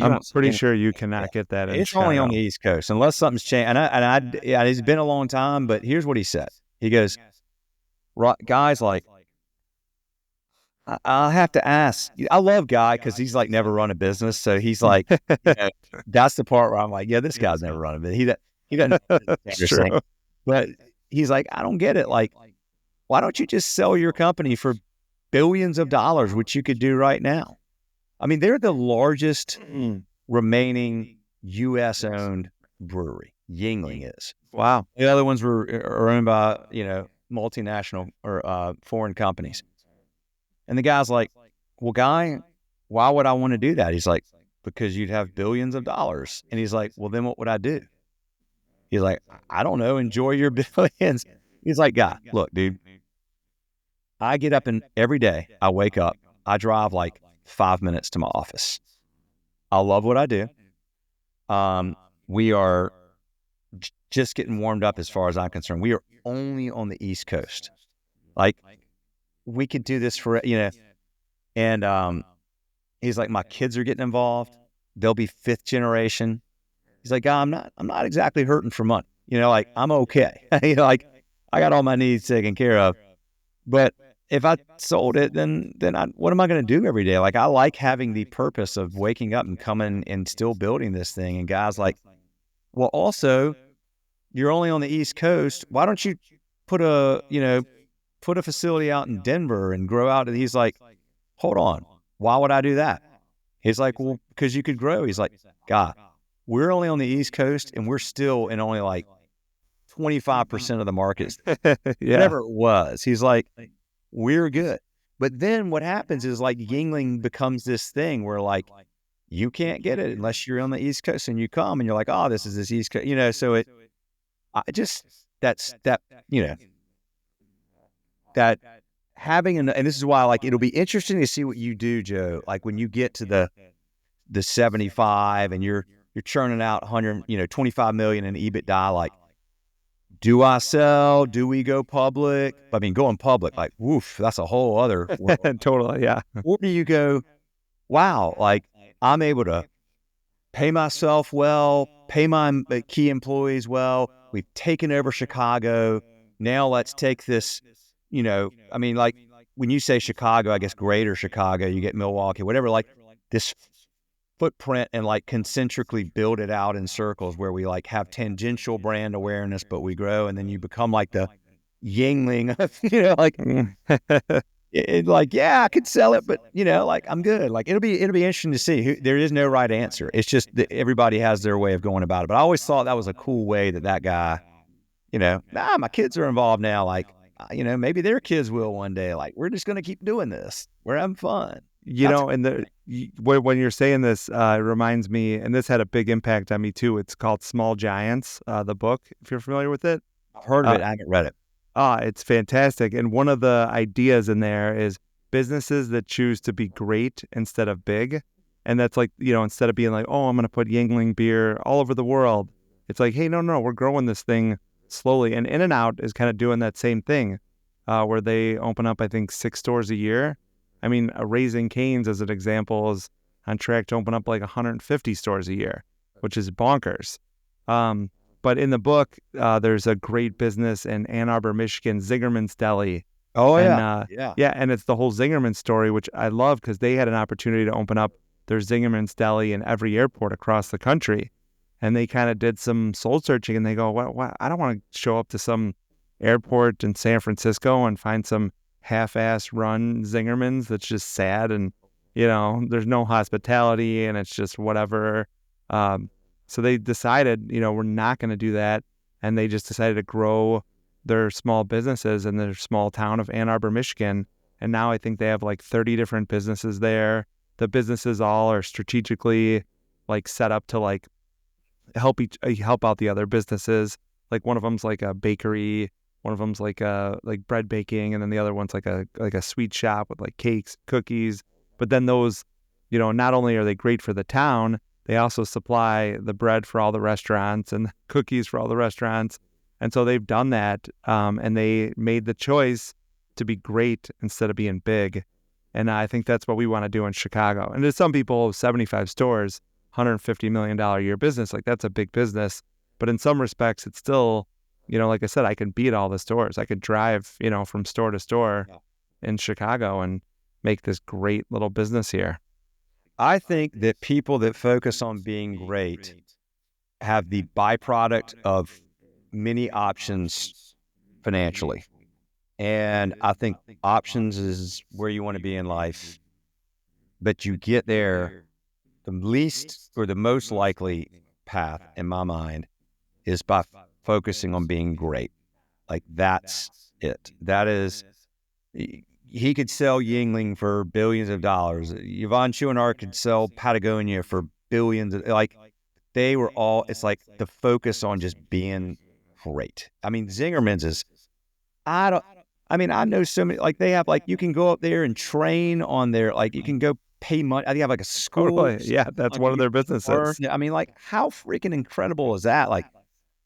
I'm pretty sure you cannot get that in It's Chicago. only on the East Coast, unless something's changed. And it's been a long time, but here's what he said. He goes, "Guys, like, I have to ask. I love Guy because he's like never run a business, so he's like, that's the part where I'm like, yeah, this guy's never run a business. He doesn't. True. But he's like, I don't get it. Like, why don't you just sell your company for billions of dollars, which you could do right now? I mean, they're the largest remaining U.S.-owned brewery. Yuengling is. Wow. The other ones are owned by, multinational or foreign companies. And the guy's like, well, Guy, why would I want to do that? He's like, because you'd have billions of dollars. And he's like, well, then what would I do? He's like, I don't know, enjoy your billions. He's like, Guy, look, dude, I get up every day, I wake up, I drive like 5 minutes to my office. I love what I do. We are just getting warmed up as far as I'm concerned. We are only on the East Coast. Like, we could do this for, and he's like, my kids are getting involved. They'll be fifth generation. He's like, I'm not exactly hurting for money. Like, I'm okay. Like, I got all my needs taken care of. But if I sold it, then what am I going to do every day? Like, I like having the purpose of waking up and coming and still building this thing. And guys like, well, also, you're only on the East Coast. Why don't you put a facility out in Denver and grow out? And he's like, hold on, why would I do that? He's like, well, because you could grow. He's like, God, we're only on the East Coast and we're still in only like 25% of the markets, whatever it was. He's like, we're good. But then what happens is like Yingling becomes this thing where like you can't get it unless you're on the East Coast, and you come and you're like, oh, this is this East Coast, so that having and this is why like it'll be interesting to see what you do, Joe. Like when you get to the 75 and you're churning out 25 million in EBITDA, like, do I sell? Do we go public? I mean, going public, like, woof, that's a whole other world. Totally, yeah. Or do you go, wow, like I'm able to pay myself well, pay my key employees well. We've taken over Chicago. Now let's take this, I mean, like when you say Chicago, I guess greater Chicago, you get Milwaukee, whatever, like this footprint, and like concentrically build it out in circles where we like have tangential brand awareness, but we grow, and then you become like the Yingling, like like, yeah, I could sell it, but like I'm good. Like it'll be interesting to see. There is no right answer. It's just that everybody has their way of going about it. But I always thought that was a cool way that guy, my kids are involved now. Like, maybe their kids will one day. Like, we're just going to keep doing this. We're having fun. And when you're saying this, it reminds me, and this had a big impact on me too. It's called Small Giants, the book, if you're familiar with it. I've heard of it. I haven't read it. It's fantastic. And one of the ideas in there is businesses that choose to be great instead of big. And that's like, instead of being like, oh, I'm going to put Yingling beer all over the world. It's like, hey, no, we're growing this thing slowly. And In-N-Out is kind of doing that same thing, where they open up, I think, 6 stores a year. I mean, Raising Cane's, as an example, is on track to open up like 150 stores a year, which is bonkers. But in the book, there's a great business in Ann Arbor, Michigan, Zingerman's Deli. Oh, yeah. And it's the whole Zingerman story, which I love because they had an opportunity to open up their Zingerman's Deli in every airport across the country. And they kind of did some soul searching, and they go, well, I don't want to show up to some airport in San Francisco and find some half-ass run Zingerman's that's just sad, and there's no hospitality, and it's just whatever. So they decided, we're not going to do that, and they just decided to grow their small businesses in their small town of Ann Arbor, Michigan. And now I think they have like 30 different businesses there. The businesses all are strategically like set up to like help out the other businesses. Like one of them's like a bakery, one of them's like bread baking, and then the other one's like a sweet shop with like cakes, cookies. But then those, not only are they great for the town, they also supply the bread for all the restaurants and the cookies for all the restaurants. And so they've done that, and they made the choice to be great instead of being big. And I think that's what we want to do in Chicago. And to some people, 75 stores, $150 million a year business, like that's a big business. But in some respects, it's still, like I said, I can beat all the stores. I could drive, from store to store in Chicago and make this great little business here. I think that people that focus on being great have the byproduct of many options financially. And I think options is where you want to be in life. But you get there, the least or the most likely path in my mind is by focusing on being great. Like that's it. That is, he could sell Yingling for billions of dollars. Yvonne Chouinard could sell Patagonia for billions of, like they were all, it's like the focus on just being great. I mean, Zingerman's is, I know so many, like they have, like you can go up there and train on their, like you can go pay money. I think they have like a school. Totally. Yeah, that's one of their businesses. I mean, like how freaking incredible is that? Like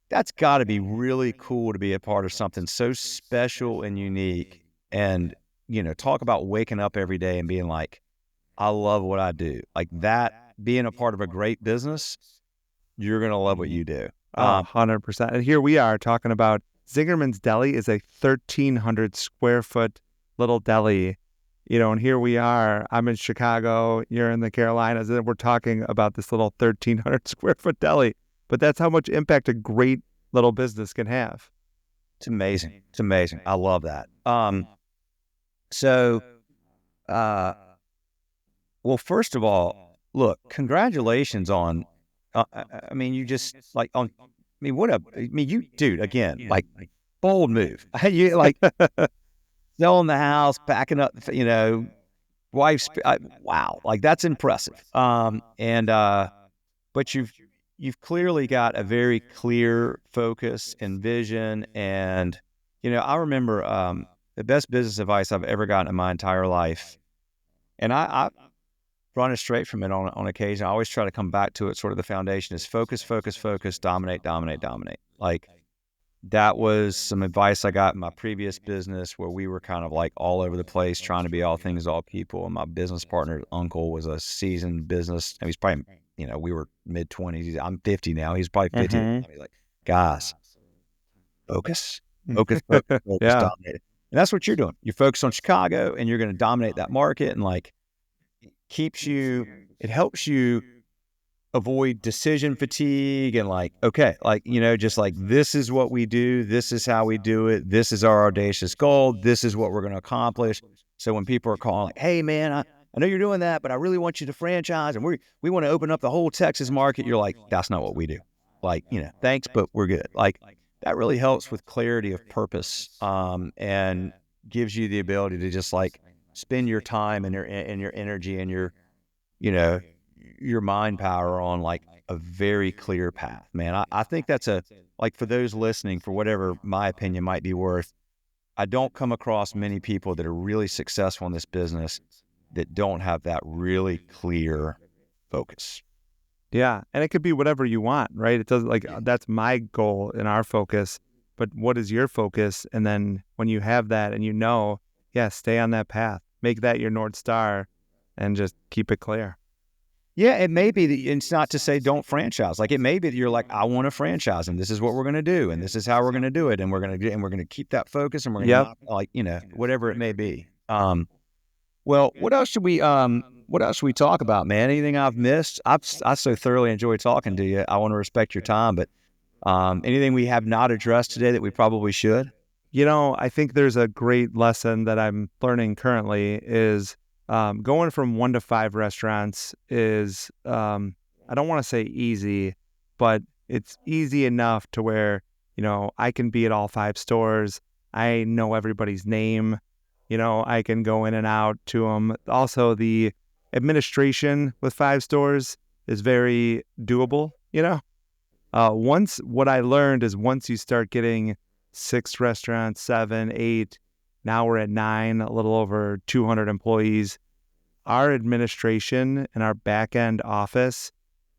that's got to be really cool to be a part of something so special and unique. And, talk about waking up every day and being like, I love what I do. Like that, being a part of a great business, you're going to love what you do. 100%. And here we are talking about Zingerman's Deli is a 1,300 square foot little deli, and here we are. I'm in Chicago, you're in the Carolinas, and we're talking about this little 1,300 square foot deli. But that's how much impact a great little business can have. It's amazing. It's amazing. I love that. So, well, first of all, look, congratulations on, I mean, you just like on, I mean, you, dude, again, like bold move. You like selling the house, packing up, wife's, wow, like that's impressive. But you've clearly got a very clear focus and vision. And, I remember, the best business advice I've ever gotten in my entire life. And I run it straight from it on occasion. I always try to come back to it. Sort of the foundation is focus, focus, focus, dominate, dominate, dominate. Like that was some advice I got in my previous business where we were kind of like all over the place trying to be all things, all people. And my business partner's uncle was a seasoned business. And he's probably, we were mid-20s. I'm 50 now. He's probably 50. Mm-hmm. He's like, guys, focus, focus, focus, focus, Yeah. dominate it. And that's what you're doing. You're focused on Chicago and you're going to dominate that market, and like it helps you avoid decision fatigue and like, okay, like, just like, this is what we do. This is how we do it. This is our audacious goal. This is what we're going to accomplish. So when people are calling like, hey man, I know you're doing that, but I really want you to franchise and we want to open up the whole Texas market. You're like, that's not what we do. Like, thanks, but we're good. Like that really helps with clarity of purpose, and gives you the ability to just like spend your time and your energy and your mind power on like a very clear path, man. I think that's like for those listening, for whatever my opinion might be worth, I don't come across many people that are really successful in this business that don't have that really clear focus. Yeah. And it could be whatever you want, right? It doesn't that's my goal and our focus, but what is your focus? And then when you have that and stay on that path, make that your North Star and just keep it clear. Yeah, it may be that it's not to say don't franchise. Like it may be that you're like, I want to franchise and this is what we're going to do and this is how we're going to do it and we're going to keep that focus and we're going to whatever it may be. Well, what else should we talk about, man? Anything I've missed? I so thoroughly enjoy talking to you. I want to respect your time, but anything we have not addressed today that we probably should? I think there's a great lesson that I'm learning currently is going from 1 to 5 restaurants is, I don't want to say easy, but it's easy enough to where, I can be at all 5 stores. I know everybody's name. I can go in and out to them. Also, the administration with 5 stores is very doable, what I learned is once you start getting 6 restaurants, 7, 8, now we're at 9, a little over 200 employees. Our administration and our back end office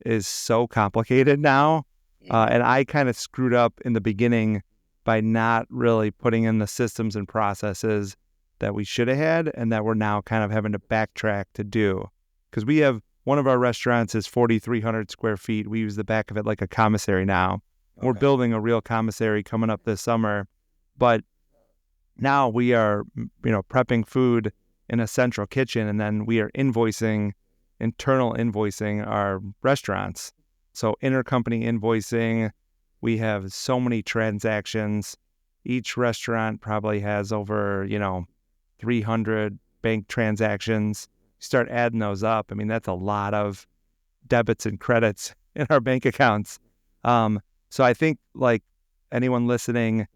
is so complicated now. And I kind of screwed up in the beginning by not really putting in the systems and processes that we should have had and that we're now kind of having to backtrack to do. Because we have one of our restaurants is 4,300 square feet. We use the back of it like a commissary now. Okay. We're building a real commissary coming up this summer. But now we are, prepping food in a central kitchen, and then we are internal invoicing our restaurants. So intercompany invoicing, we have so many transactions. Each restaurant probably has over, 300 bank transactions. You start adding those up. I mean, that's a lot of debits and credits in our bank accounts. So I think like anyone listening,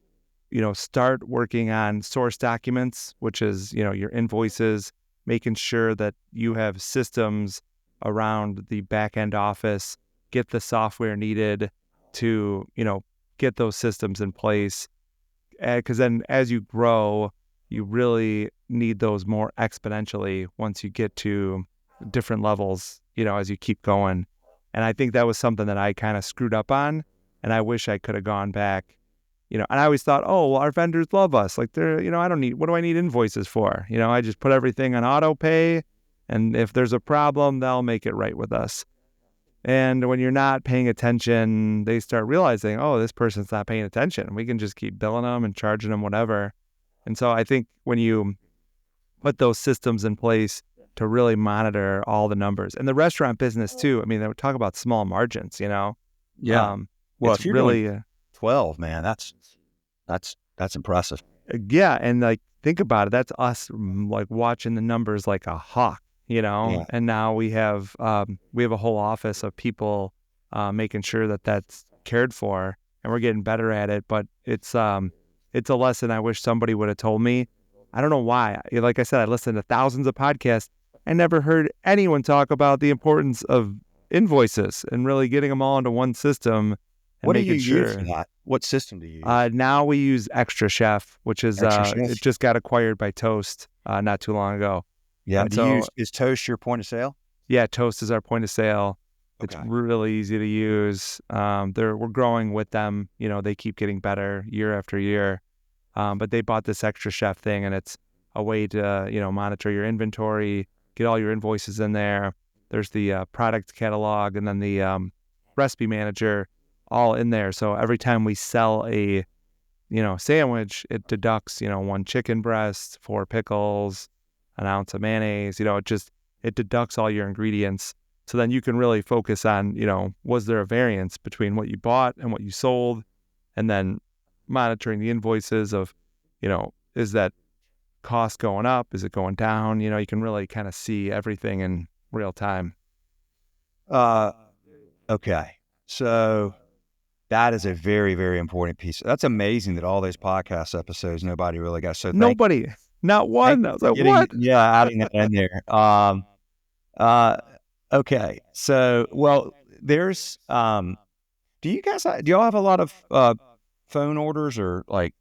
start working on source documents, which is, your invoices, making sure that you have systems around the back end office, get the software needed to, get those systems in place. Because then as you grow, you really need those more exponentially once you get to different levels, as you keep going. And I think that was something that I kind of screwed up on. And I wish I could have gone back, and I always thought, oh, well, our vendors love us. Like they're, what do I need invoices for? I just put everything on auto pay. And if there's a problem, they'll make it right with us. And when you're not paying attention, they start realizing, oh, this person's not paying attention. We can just keep billing them and charging them whatever. And so I think when you put those systems in place to really monitor all the numbers. And the restaurant business too. I mean, they would talk about small margins, Yeah. Well, It's if you're really, doing 12, man, that's impressive. yeah. And like, think about it. That's us like watching the numbers like a hawk, Yeah. and now we have a whole office of people making sure that that's cared for, and we're getting better at it. But it's a lesson I wish somebody would have told me. I don't know why. Like I said, I listened to thousands of podcasts. I never heard anyone talk about the importance of invoices and really getting them all into one system and What do you making use for sure. that? What system do you use? Now we use Extra Chef, which is Extra Chef? it just got acquired by Toast not too long ago. Yeah. And so, Is Toast your point of sale? yeah, Toast is our point of sale. It's Okay. really easy to use. We're growing with them. They keep getting better year after year. But they bought this Extra Chef thing, and it's a way to monitor your inventory, get all your invoices in there. There's the product catalog, and then the recipe manager, all in there. So every time we sell a sandwich, it deducts 1 chicken breast, 4 pickles, an ounce of mayonnaise. It deducts all your ingredients. So then you can really focus on was there a variance between what you bought and what you sold, and then monitoring the invoices of is that cost going up, is it going down? You can really kind of see everything in real time. Okay. So that is a very, very important piece. That's amazing that all those podcast episodes, nobody really got. So Nobody, not one. I was like, what? Yeah, adding that in there. Okay. So, well, there's, do y'all have a lot of phone orders or like?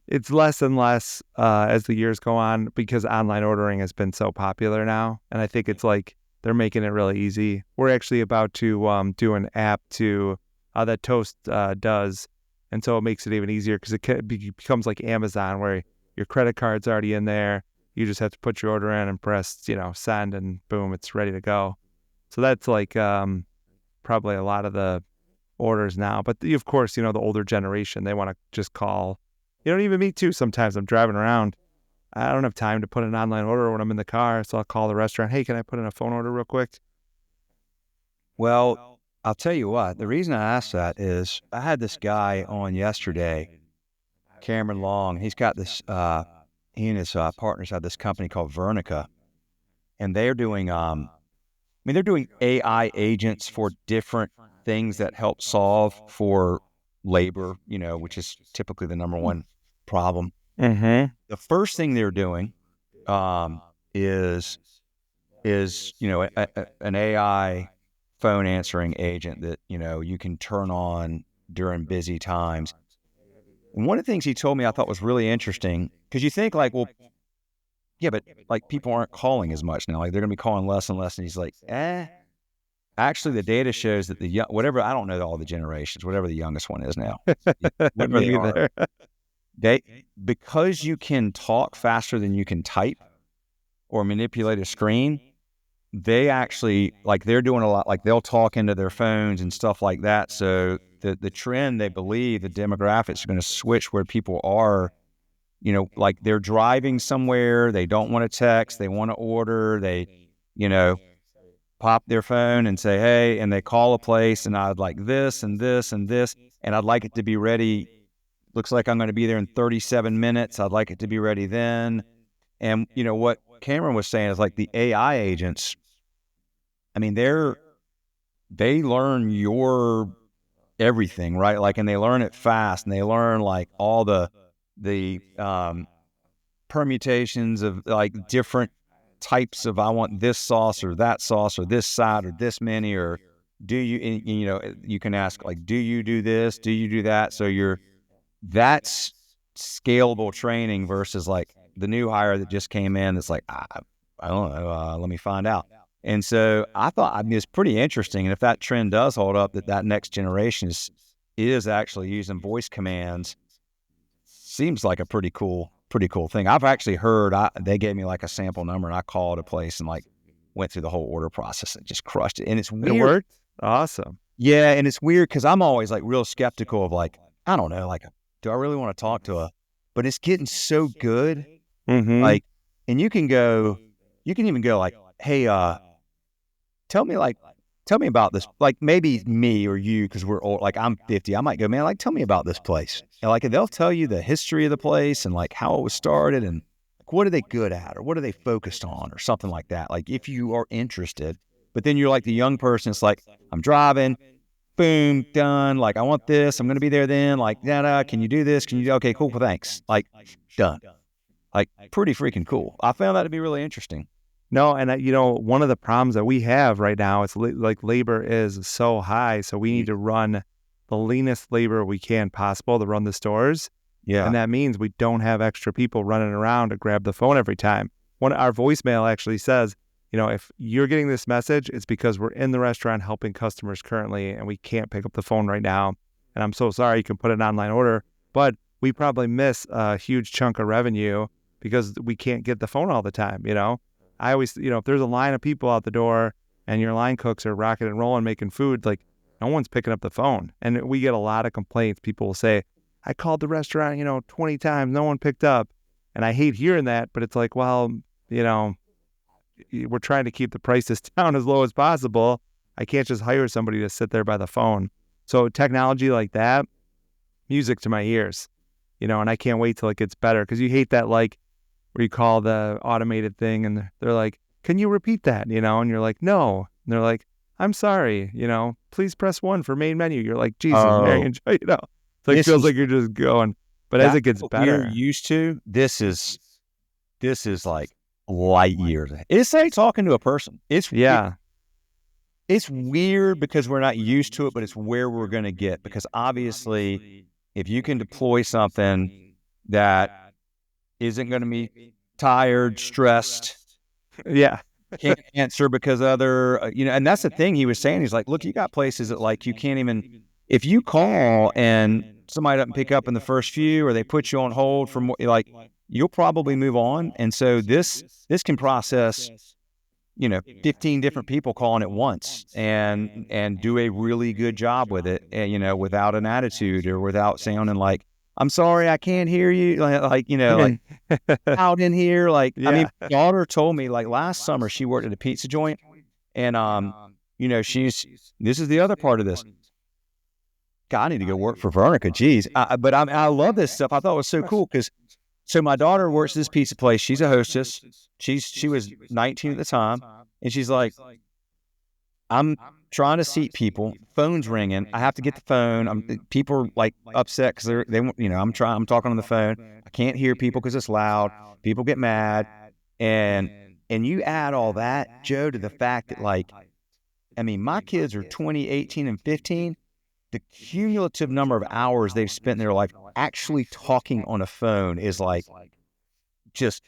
It's less and less as the years go on because online ordering has been so popular now. And I think it's like they're making it really easy. We're actually about to do an app that Toast does. And so it makes it even easier because it becomes like Amazon where your credit card's already in there. You just have to put your order in and press, send, and boom, it's ready to go. So that's like probably a lot of the orders now. But of course, the older generation, they want to just call. Even me too. Sometimes I'm driving around. I don't have time to put an online order when I'm in the car. So I'll call the restaurant. Hey, can I put in a phone order real quick? Well, I'll tell you what, the reason I asked that is I had this guy on yesterday, Cameron Long. He's got this, he and his partners have this company called Vernica, and they're doing, they're doing AI agents for different things that help solve for labor, which is typically the number one problem. Mm-hmm. The first thing they're doing is an AI phone answering agent that you can turn on during busy times. And one of the things he told me I thought was really interesting, because you think like, well, yeah, but like people aren't calling as much now, like they're gonna be calling less and less. And he's like, actually the data shows that I don't know all the generations, whatever the youngest one is now, whatever they are, because you can talk faster than you can type or manipulate a screen, they actually, like, they're doing a lot, like they'll talk into their phones and stuff like that. So the trend, they believe the demographics are going to switch where people are, like they're driving somewhere, they don't want to text, they want to order, they, pop their phone and say, hey, and they call a place and I'd like this and this and this, and I'd like it to be ready. Looks like I'm going to be there in 37 minutes. I'd like it to be ready then. And what Cameron was saying is like the AI agents, they learn your everything, right? Like, and they learn it fast, and they learn like all the permutations of like different types of, I want this sauce or that sauce or this side or this many, or do you, you can ask like, do you do this? Do you do that? So that's scalable training versus like the new hire that just came in. That's like, I don't know. Let me find out. And so I thought, it's pretty interesting. And if that trend does hold up, that next generation is actually using voice commands, seems like a pretty cool thing. I've actually heard, they gave me like a sample number and I called a place and like went through the whole order process and just crushed it. And it's weird. It worked? Awesome. Yeah. And it's weird because I'm always like real skeptical of like, I don't know, like, do I really want to talk to but it's getting so good. Mm-hmm. Like And you can even go like, hey, tell me about this. Like maybe me or you, because we're old, like I'm 50, I might go, man, like, tell me about this place. And like, they'll tell you the history of the place and like how it was started and like, what are they good at or what are they focused on or something like that. Like if you are interested, but then you're like the young person, it's like, I'm driving, boom, done. Like, I want this. I'm going to be there then. Like, can you do this? Can you do, okay, cool, thanks. Like, done. Like, pretty freaking cool. I found that to be really interesting. No, and one of the problems that we have right now is like labor is so high, so we need to run the leanest labor we can possible to run the stores. Yeah. And that means we don't have extra people running around to grab the phone every time. Our voicemail actually says, if you're getting this message, it's because we're in the restaurant helping customers currently and we can't pick up the phone right now. And I'm so sorry, you can put an online order, but we probably miss a huge chunk of revenue because we can't get the phone all the time, I always, if there's a line of people out the door and your line cooks are rocking and rolling, making food, like no one's picking up the phone. And we get a lot of complaints. People will say, I called the restaurant, 20 times, no one picked up. And I hate hearing that, but it's like, well, we're trying to keep the prices down as low as possible. I can't just hire somebody to sit there by the phone. So technology like that, music to my ears, and I can't wait till it gets better because you hate that, like, where you call the automated thing and they're like, can you repeat that? And you're like, no. And they're like, I'm sorry, please press 1 for main menu. You're like, Jesus, Mary and Joe, It's like, feels like you're just going. But as it gets better. You're used to, this is like light years. It's like talking to a person. It's weird because we're not used to it, but it's where we're going to get. Because obviously, if you can deploy something that isn't going to be tired, stressed, can't answer because and that's the thing he was saying. He's like, look, you got places that like you can't even, if you call and somebody doesn't pick up in the first few or they put you on hold for more, like you'll probably move on. And so this can process 15 different people calling at once and do a really good job with it, and, without an attitude or without sounding like, I'm sorry, I can't hear you. Like out in here. Like, I mean, my daughter told me like last summer she worked at a pizza joint and, this is the other part of this. God, I need to go work for Veronica. Geez. But I love this stuff. I thought it was so cool because, so my daughter works at this pizza place. She's a hostess. She was 19 at the time. And she's like, I'm trying to seat people. Phone's ringing. I have to get the phone. People are like upset because I'm talking on the phone. I can't hear people because it's loud. People get mad. And you add all that, Joe, to the fact that like, I mean, my kids are 20, 18, and 15. The cumulative number of hours they've spent in their life actually talking on a phone is like just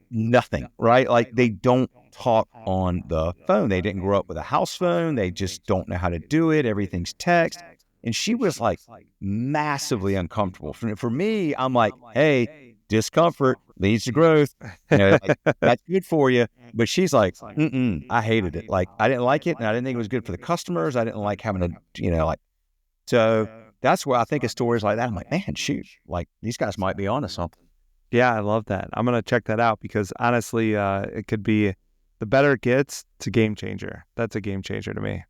nothing, right? Like they don't talk on the phone. They didn't grow up with a house phone. They just don't know how to do it. Everything's text. And she was like massively uncomfortable. For me, I'm like, hey, discomfort leads to growth. Like, that's good for you. But she's like, I hated it. Like I didn't like it. And I didn't think it was good for the customers. I didn't like having to, so that's where I think of stories like that. I'm like, man, shoot, like these guys might be onto something. Yeah, I love that. I'm going to check that out because honestly, it could be, the better it gets, it's a game changer. That's a game changer to me.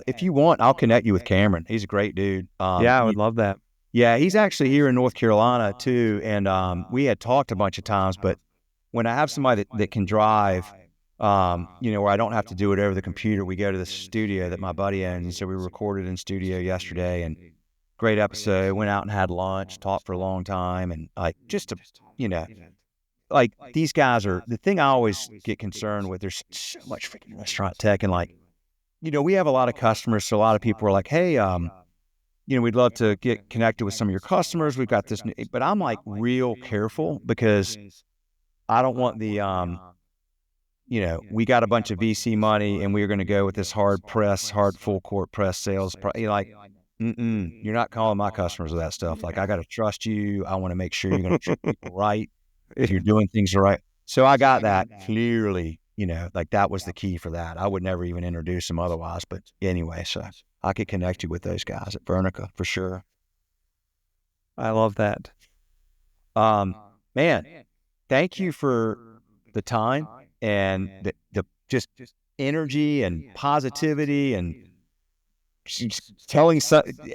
If you want, I'll connect you with Cameron. He's a great dude. I would love that. Yeah, he's actually here in North Carolina too. And we had talked a bunch of times, but when I have somebody that can drive, where I don't have to do it over the computer, we go to the studio that my buddy owns. So we recorded in studio yesterday and great episode. Went out and had lunch, talked for a long time. And like, just to, like these guys are, the thing I always get concerned with, there's so much freaking restaurant tech and like, we have a lot of customers. So a lot of people are like, hey, we'd love to get connected with some of your customers. We've got this, but I'm like real careful because I don't want the, we got a bunch of VC money and we're going to go with this hard full court press sales. You're not calling my customers with that stuff. Like I got to trust you. I want to make sure you're going to treat people right. If you're doing things right. So I got that clearly, like that was the key for that. I would never even introduce them otherwise. But anyway, so I could connect you with those guys at Vernica for sure. I love that. Man, thank you for the time and the just energy and positivity and telling,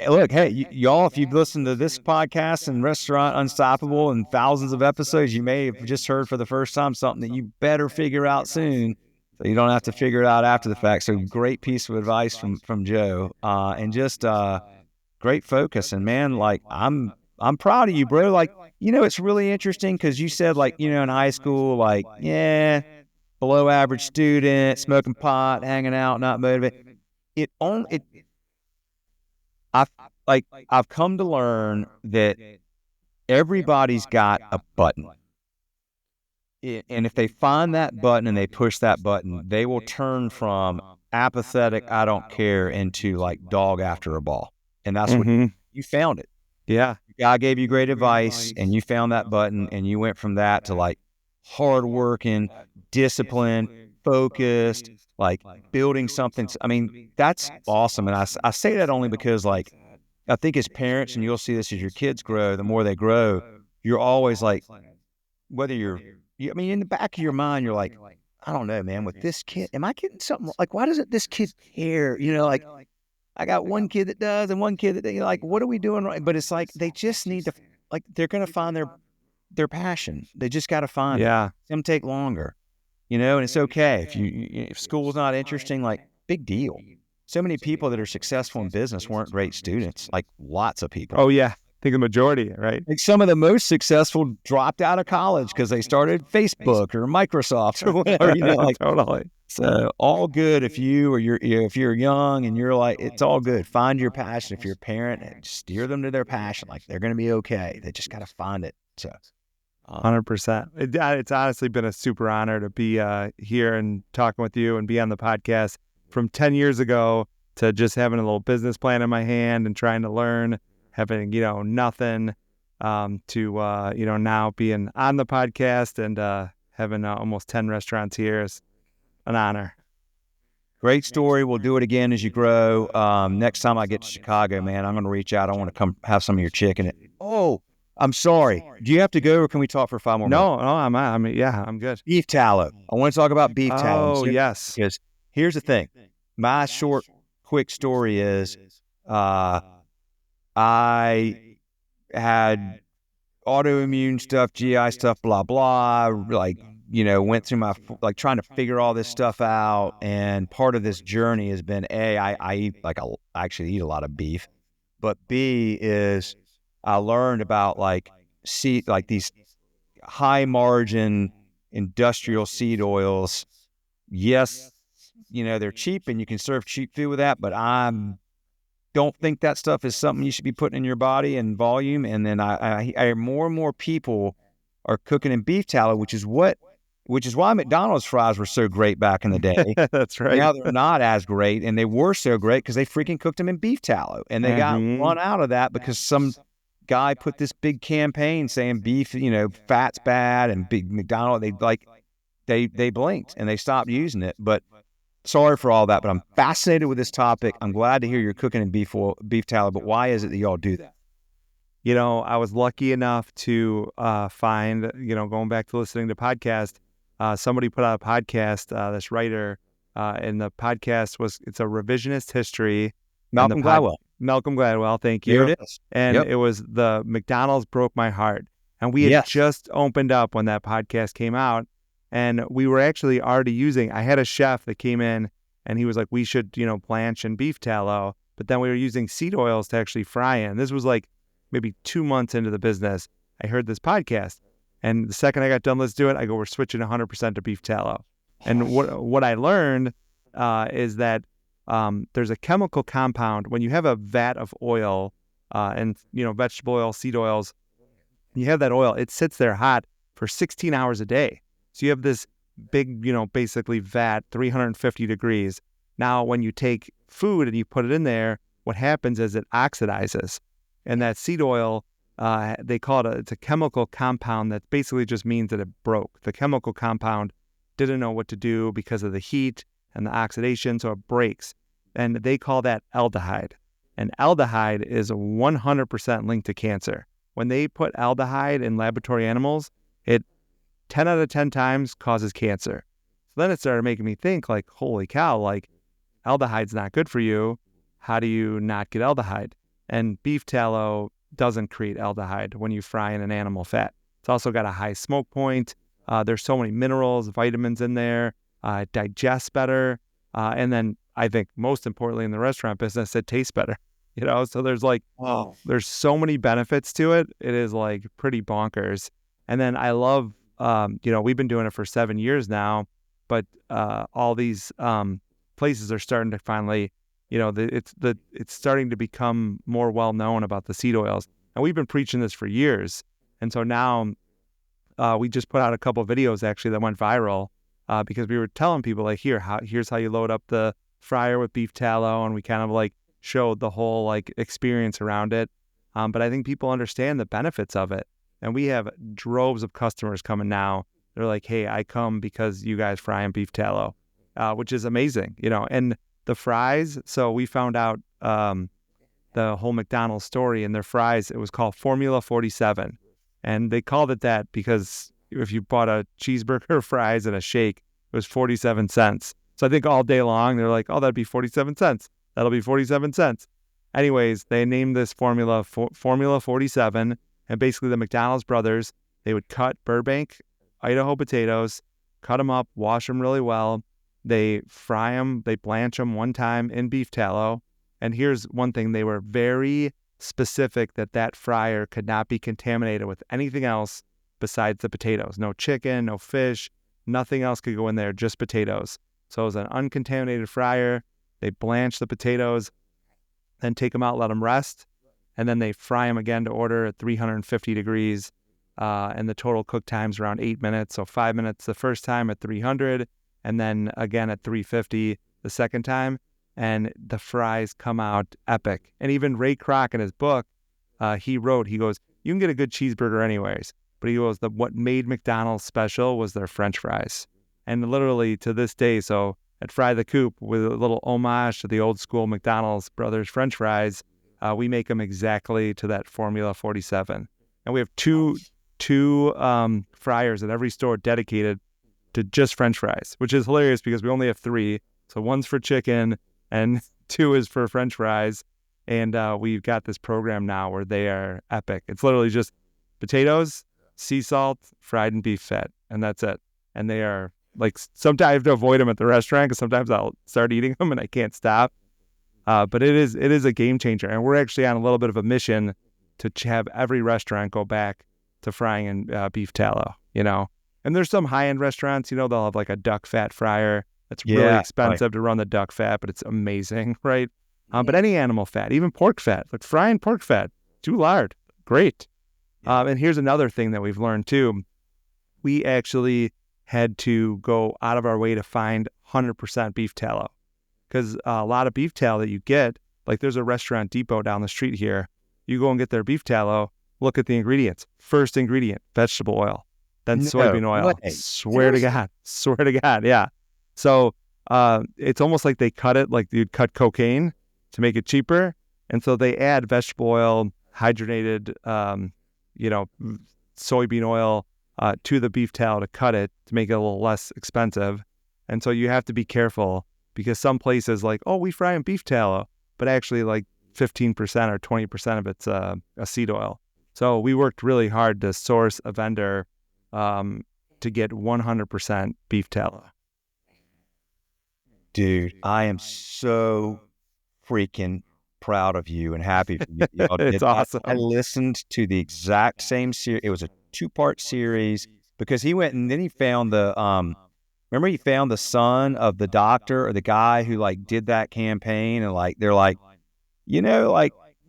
look, hey, y'all, if you've listened to this podcast and Restaurant Unstoppable and thousands of episodes, you may have just heard for the first time something that you better figure out soon, so you don't have to figure it out after the fact. So great piece of advice from Joe, and just great focus. And man, like I'm proud of you, bro. Like, it's really interesting because you said, like, in high school, like, yeah, below average student, smoking pot, hanging out, not motivated. I've come to learn that everybody's got a button. And if they find that button and they push that button, they will turn from apathetic, I don't care, into like dog after a ball. And that's what you found it. Yeah. God gave you great advice and you found that button and you went from that to like hardworking, disciplined, focused, like building something. I mean, that's awesome. And I say that only because, like, I think as parents, and you'll see this as your kids grow, the more they grow, you're always like, whether I mean, in the back of your mind, you're like, I don't know, man, with this kid, am I getting something? Like, why doesn't this kid care? Like, I got one kid that does and one kid that, like, what are we doing right? But it's like, they just need to, like, they're going to find their passion. They just got to find it. It's going to take longer, and it's okay. If school's not interesting, like, big deal. So many people that are successful in business weren't great students, like lots of people. Oh, yeah. I think the majority, right? Like some of the most successful dropped out of college because they started Facebook or Microsoft or whatever, like Totally. So all good if if you're young and you're like, it's all good. Find your passion. If you're a parent, and steer them to their passion. Like, they're going to be okay. They just got to find it. So 100%. It's honestly been a super honor to be here and talking with you and be on the podcast. From 10 years ago to just having a little business plan in my hand and trying to learn, having, nothing, to, now being on the podcast and having almost 10 restaurants here is an honor. Great story. We'll do it again as you grow. Next time I get to Chicago, man, I'm going to reach out. I want to come have some of your chicken. Oh, I'm sorry. Do you have to go, or can we talk for 5 more minutes? No, I'm good. Beef tallow. I want to talk about beef tallow. Oh, yes. Because here's the thing. My short, quick story is I had autoimmune stuff, GI stuff, blah, blah, like, went through my, like, trying to figure all this stuff out. And part of this journey has been, I actually eat a lot of beef, but B is I learned about like these high margin industrial seed oils. Yes, they're cheap and you can serve cheap food with that, but I don't think that stuff is something you should be putting in your body in volume. And then I hear more and more people are cooking in beef tallow, which is why McDonald's fries were so great back in the day. That's right. Now they're not as great, and they were so great because they freaking cooked them in beef tallow, and they got run out of that because some guy put this big campaign saying beef, fat's bad, and big McDonald, they blinked and they stopped using it. But sorry for all that, but I'm fascinated with this topic. I'm glad to hear you're cooking in beef tallow, but why is it that y'all do that? I was lucky enough to find, going back to listening to podcasts, somebody put out a podcast, this writer, and the podcast it's a revisionist history. Malcolm Gladwell, thank you. Here it is. And It was the McDonald's Broke My Heart. And we had just opened up when that podcast came out. And we were actually already I had a chef that came in and he was like, we should, blanch in beef tallow. But then we were using seed oils to actually fry in. This was like maybe 2 months into the business. I heard this podcast. And the second I got done, let's do it. I go, we're switching 100% to beef tallow. And what I learned is that there's a chemical compound when you have a vat of oil and vegetable oil, seed oils. You have that oil; it sits there hot for 16 hours a day. So you have this big, basically vat, 350 degrees. Now, when you take food and you put it in there, what happens is it oxidizes, and that seed oil. They call it it's a chemical compound that basically just means that it broke. The chemical compound didn't know what to do because of the heat and the oxidation, so it breaks. And they call that aldehyde. And aldehyde is 100% linked to cancer. When they put aldehyde in laboratory animals, it 10 out of 10 times causes cancer. So then it started making me think, like, holy cow, like, aldehyde's not good for you. How do you not get aldehyde? And beef tallow doesn't create aldehyde when you fry in an animal fat. It's also got a high smoke point. There's so many minerals, vitamins in there. It digests better. And then I think most importantly in the restaurant business, it tastes better. So there's there's so many benefits to it. It is like pretty bonkers. And then I love, we've been doing it for 7 years now, but all these places are starting to finally, it's starting to become more well known about the seed oils. And we've been preaching this for years. And so now we just put out a couple of videos actually that went viral because we were telling people like, here's how you load up the fryer with beef tallow, and we kind of like showed the whole like experience around it. But I think people understand the benefits of it, and we have droves of customers coming now. They're like, hey, I come because you guys fry in beef tallow, which is amazing, And the fries, so we found out the whole McDonald's story, and their fries, it was called Formula 47. And they called it that because if you bought a cheeseburger, fries, and a shake, it was 47 cents. So I think all day long, they're like, oh, that'd be 47 cents. That'll be 47 cents. Anyways, they named this Formula 47. And basically the McDonald's brothers, they would cut Burbank, Idaho potatoes, cut them up, wash them really well. They fry them, they blanch them one time in beef tallow. And here's one thing, they were very specific that fryer could not be contaminated with anything else besides the potatoes. No chicken, no fish, nothing else could go in there, just potatoes. So it was an uncontaminated fryer. They blanch the potatoes, then take them out, let them rest, and then they fry them again to order at 350 degrees. And the total cook time's around 8 minutes. So 5 minutes the first time at 300, and then again at 350 the second time. And the fries come out epic. And even Ray Kroc in his book, he goes, you can get a good cheeseburger anyways. But he goes, what made McDonald's special was their French fries. And literally to this day, so at Fry the Coop, with a little homage to the old school McDonald's brothers French fries, we make them exactly to that Formula 47. And we have two fryers at every store dedicated to just French fries, which is hilarious because we only have 3. So one's for chicken and 2 is for French fries. And we've got this program now where they are epic. It's literally just potatoes, sea salt, fried in beef fat, and that's it. And they are like, sometimes I have to avoid them at the restaurant because sometimes I'll start eating them and I can't stop. But it is a game changer. And we're actually on a little bit of a mission to have every restaurant go back to frying in beef tallow, And there's some high-end restaurants, they'll have like a duck fat fryer. It's really expensive to run the duck fat, but it's amazing, right? But any animal fat, even pork fat, like frying pork fat, do lard, great. And here's another thing that we've learned too. We actually had to go out of our way to find 100% beef tallow, because a lot of beef tallow that you get, like there's a Restaurant Depot down the street here. You go and get their beef tallow, look at the ingredients. First ingredient, vegetable oil, then soybean oil. Swear to God, yeah. So it's almost like they cut it like you'd cut cocaine to make it cheaper. And so they add vegetable oil, hydrogenated, soybean oil to the beef tallow to cut it to make it a little less expensive. And so you have to be careful because some places like, oh, we fry in beef tallow, but actually like 15% or 20% of it's a seed oil. So we worked really hard to source a vendor to get 100% beef tallow. Dude, I am so freaking proud of you and happy for you. It's awesome. I listened to the exact same series. It was a 2-part series because he went and then he found remember he found the son of the doctor or the guy who like did that campaign, and like they're like,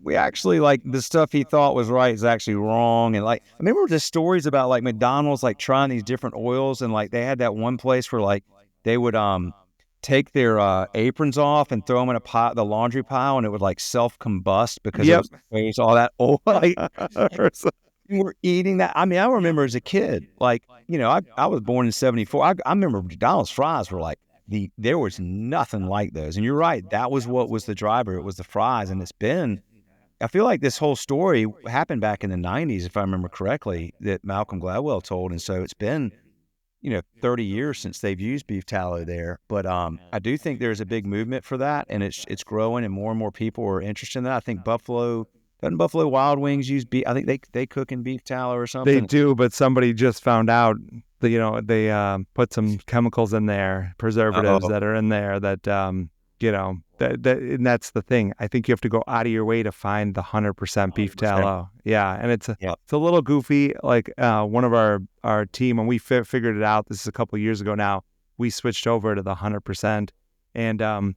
we actually like the stuff he thought was right is actually wrong. And like, I remember the stories about like McDonald's like trying these different oils, and like they had that one place where like they would take their aprons off and throw them in the laundry pile, and it would like self-combust because it was all that oil. Like, we're eating that. I mean, I remember as a kid, like, I was born in 74. I remember McDonald's fries were like, there was nothing like those. And you're right, that was what was the driver. It was the fries. And I feel like this whole story happened back in the 90s, if I remember correctly, that Malcolm Gladwell told. And so it's been 30 years since they've used beef tallow there. But I do think there's a big movement for that, and it's growing, and more people are interested in that. I think doesn't Buffalo Wild Wings use beef? I think they cook in beef tallow or something. They do, but somebody just found out that, they put some chemicals in there, preservatives that are in there that, and that's the thing. I think you have to go out of your way to find the 100% beef 100%. tallow. Yeah. And it's a little goofy. Like one of our team, when we figured it out, this is a couple of years ago now, we switched over to the 100%. And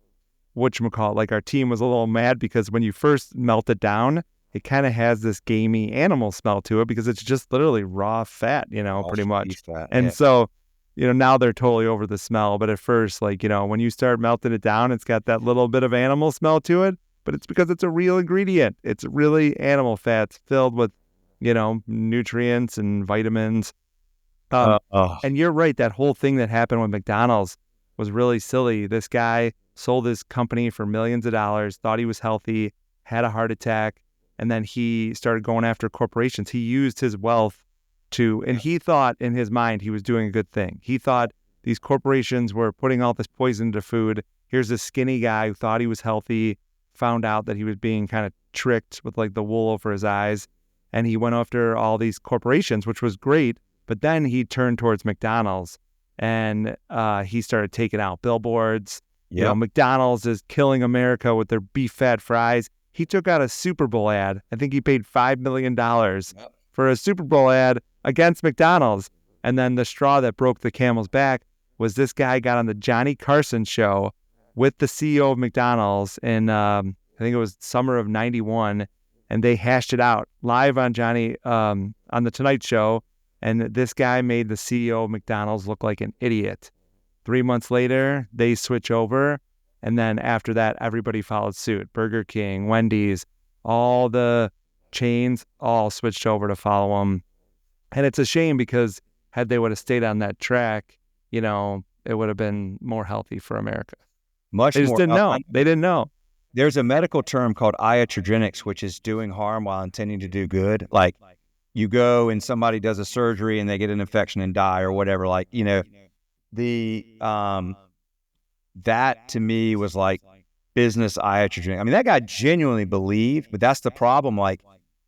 whatchamacallit, like our team was a little mad because when you first melt it down, it kind of has this gamey animal smell to it because it's just literally raw fat, pretty much. Fat, and so, now they're totally over the smell. But at first, like, when you start melting it down, it's got that little bit of animal smell to it. But it's because it's a real ingredient. It's really animal fats filled with, nutrients and vitamins. And you're right. That whole thing that happened with McDonald's was really silly. This guy sold his company for millions of dollars, thought he was healthy, had a heart attack. And then he started going after corporations. He used his wealth and he thought in his mind he was doing a good thing. He thought these corporations were putting all this poison into food. Here's this skinny guy who thought he was healthy, found out that he was being kind of tricked with like the wool over his eyes. And he went after all these corporations, which was great. But then he turned towards McDonald's and he started taking out billboards. McDonald's is killing America with their beef fat fries. He took out a Super Bowl ad. I think he paid $5 million for a Super Bowl ad against McDonald's. And then the straw that broke the camel's back was this guy got on the Johnny Carson show with the CEO of McDonald's in, I think it was summer of 91. And they hashed it out live on on the Tonight Show. And this guy made the CEO of McDonald's look like an idiot. 3 months later, they switch over. And then after that, everybody followed suit. Burger King, Wendy's, all the chains all switched over to follow him. And it's a shame because had they would have stayed on that track, it would have been more healthy for America. Much They just more. didn't know. They didn't know. There's a medical term called iatrogenics, which is doing harm while intending to do good. Like you go and somebody does a surgery and they get an infection and die or whatever. Like, that to me was like business iatrogenic. I mean, that guy genuinely believed, but that's the problem. Like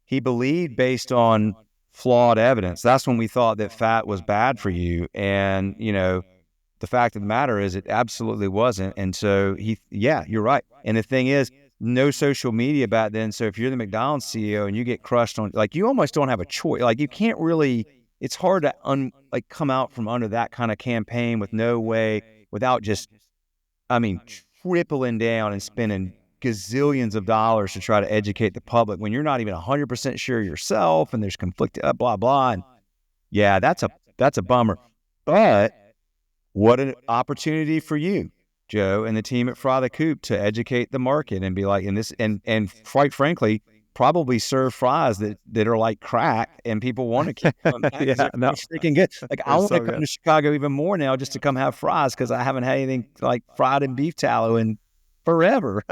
he believed based on flawed evidence. That's when we thought that fat was bad for you. And, the fact of the matter is it absolutely wasn't. And so you're right. And the thing is, no social media back then. So if you're the McDonald's CEO and you get crushed on, like you almost don't have a choice. Like you can't really, it's hard to come out from under that kind of campaign with no way, without just, tripling down and spending gazillions of dollars to try to educate the public when you're not even 100% sure yourself and there's conflict, blah, blah. And that's a bummer. But what an opportunity for you, Joe, and the team at Fry the Coop to educate the market and be like, and quite frankly, probably serve fries that are like crack and people want to keep them. They're freaking good. Like I want to come to Chicago even more now just to come have fries because I haven't had anything like fried in beef tallow in forever.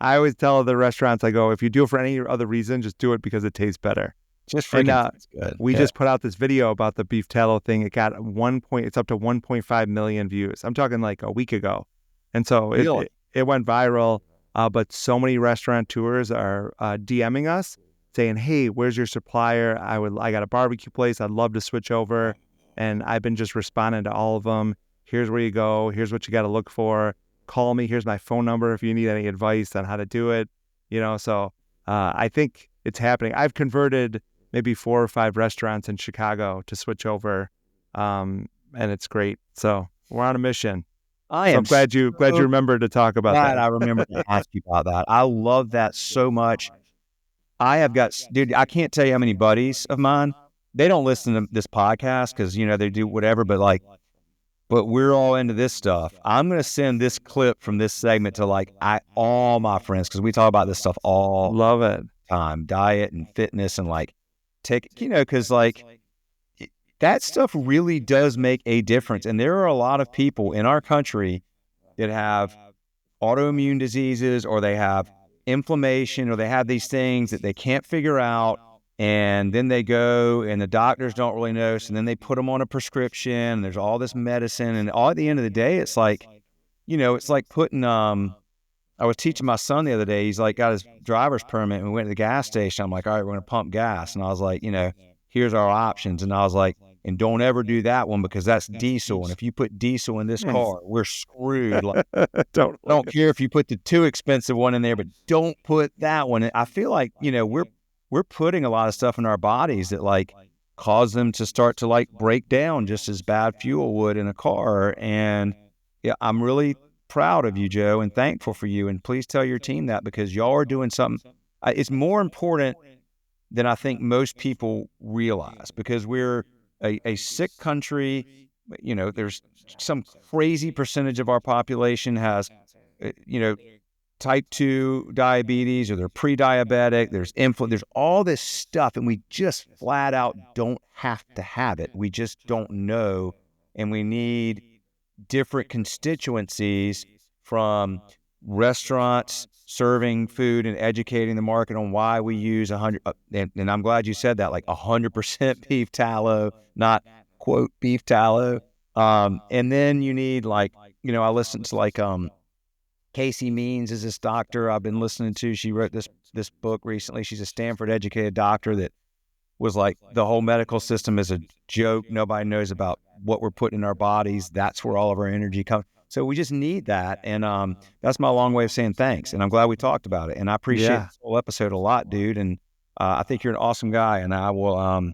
I always tell the restaurants, I go, if you do it for any other reason, just do it because it tastes better. Just freaking good. We just put out this video about the beef tallow thing. It got it's up to 1.5 million views. I'm talking like a week ago. And so it went viral. But so many restaurateurs are DMing us saying, hey, where's your supplier? I got a barbecue place. I'd love to switch over. And I've been just responding to all of them. Here's where you go. Here's what you got to look for. Call me. Here's my phone number if you need any advice on how to do it. So I think it's happening. I've converted maybe 4 or 5 restaurants in Chicago to switch over. And it's great. So we're on a mission. I'm glad you remembered to talk about that. I remember to ask you about that. I love that so much. I have got, dude, I can't tell you how many buddies of mine, they don't listen to this podcast because, they do whatever, but we're all into this stuff. I'm going to send this clip from this segment to all my friends because we talk about this stuff all love it time, diet and fitness and because that stuff really does make a difference. And there are a lot of people in our country that have autoimmune diseases or they have inflammation or they have these things that they can't figure out. And then they go and the doctors don't really know. So then they put them on a prescription and there's all this medicine. And all at the end of the day, it's like, it's like putting, I was teaching my son the other day. He's like got his driver's permit and we went to the gas station. I'm like, all right, we're going to pump gas. And I was like, here's our options. And I was like, and don't ever do that one because that's diesel. And if you put diesel in this car, we're screwed. Like, don't care if you put the too expensive one in there, but don't put that one. I feel like, we're putting a lot of stuff in our bodies that like cause them to start to like break down just as bad fuel would in a car. And yeah, I'm really proud of you, Joe, and thankful for you. And please tell your team that because y'all are doing something. It's more important than I think most people realize because we're a sick country. There's some crazy percentage of our population has, type 2 diabetes or they're pre-diabetic. There's there's all this stuff and we just flat out don't have to have it. We just don't know. And we need different constituencies from restaurants serving food and educating the market on why we use 100 and I'm glad you said that, like 100% beef tallow, not quote beef tallow. And then you need like, I listened to like Casey Means is this doctor I've been listening to. She wrote this book recently. She's a Stanford educated doctor that was like the whole medical system is a joke. Nobody knows about what we're putting in our bodies. That's where all of our energy comes. So we just need that. And that's my long way of saying thanks. And I'm glad we talked about it. And I appreciate this whole episode a lot, dude. And I think you're an awesome guy. And I will,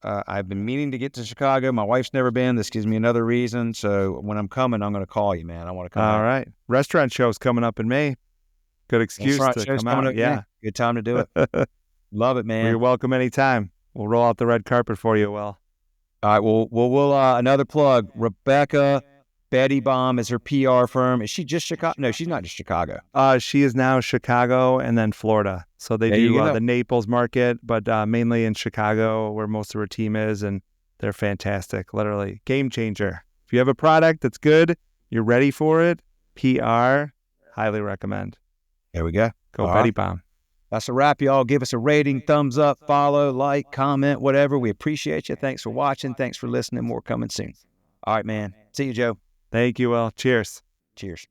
I've been meaning to get to Chicago. My wife's never been. This gives me another reason. So when I'm coming, I'm going to call you, man. I want to come. All right. Restaurant show's coming up in May. Good excuse to come out. Yeah. Good time to do it. Love it, man. You're welcome anytime. We'll roll out the red carpet for you, Will. All right. We'll another plug. Rebecca Betty Baum is her PR firm. Is she just Chicago? No, she's not just Chicago. She is now Chicago and then Florida. So they do the Naples market, but mainly in Chicago where most of her team is, and they're fantastic. Literally game changer. If you have a product that's good, you're ready for it, PR, highly recommend. There we go. Go Betty Baum. That's a wrap, y'all. Give us a rating, thumbs up, follow, like, comment, whatever. We appreciate you. Thanks for watching. Thanks for listening. More coming soon. All right, man. See you, Joe. Thank you, Will. Cheers. Cheers.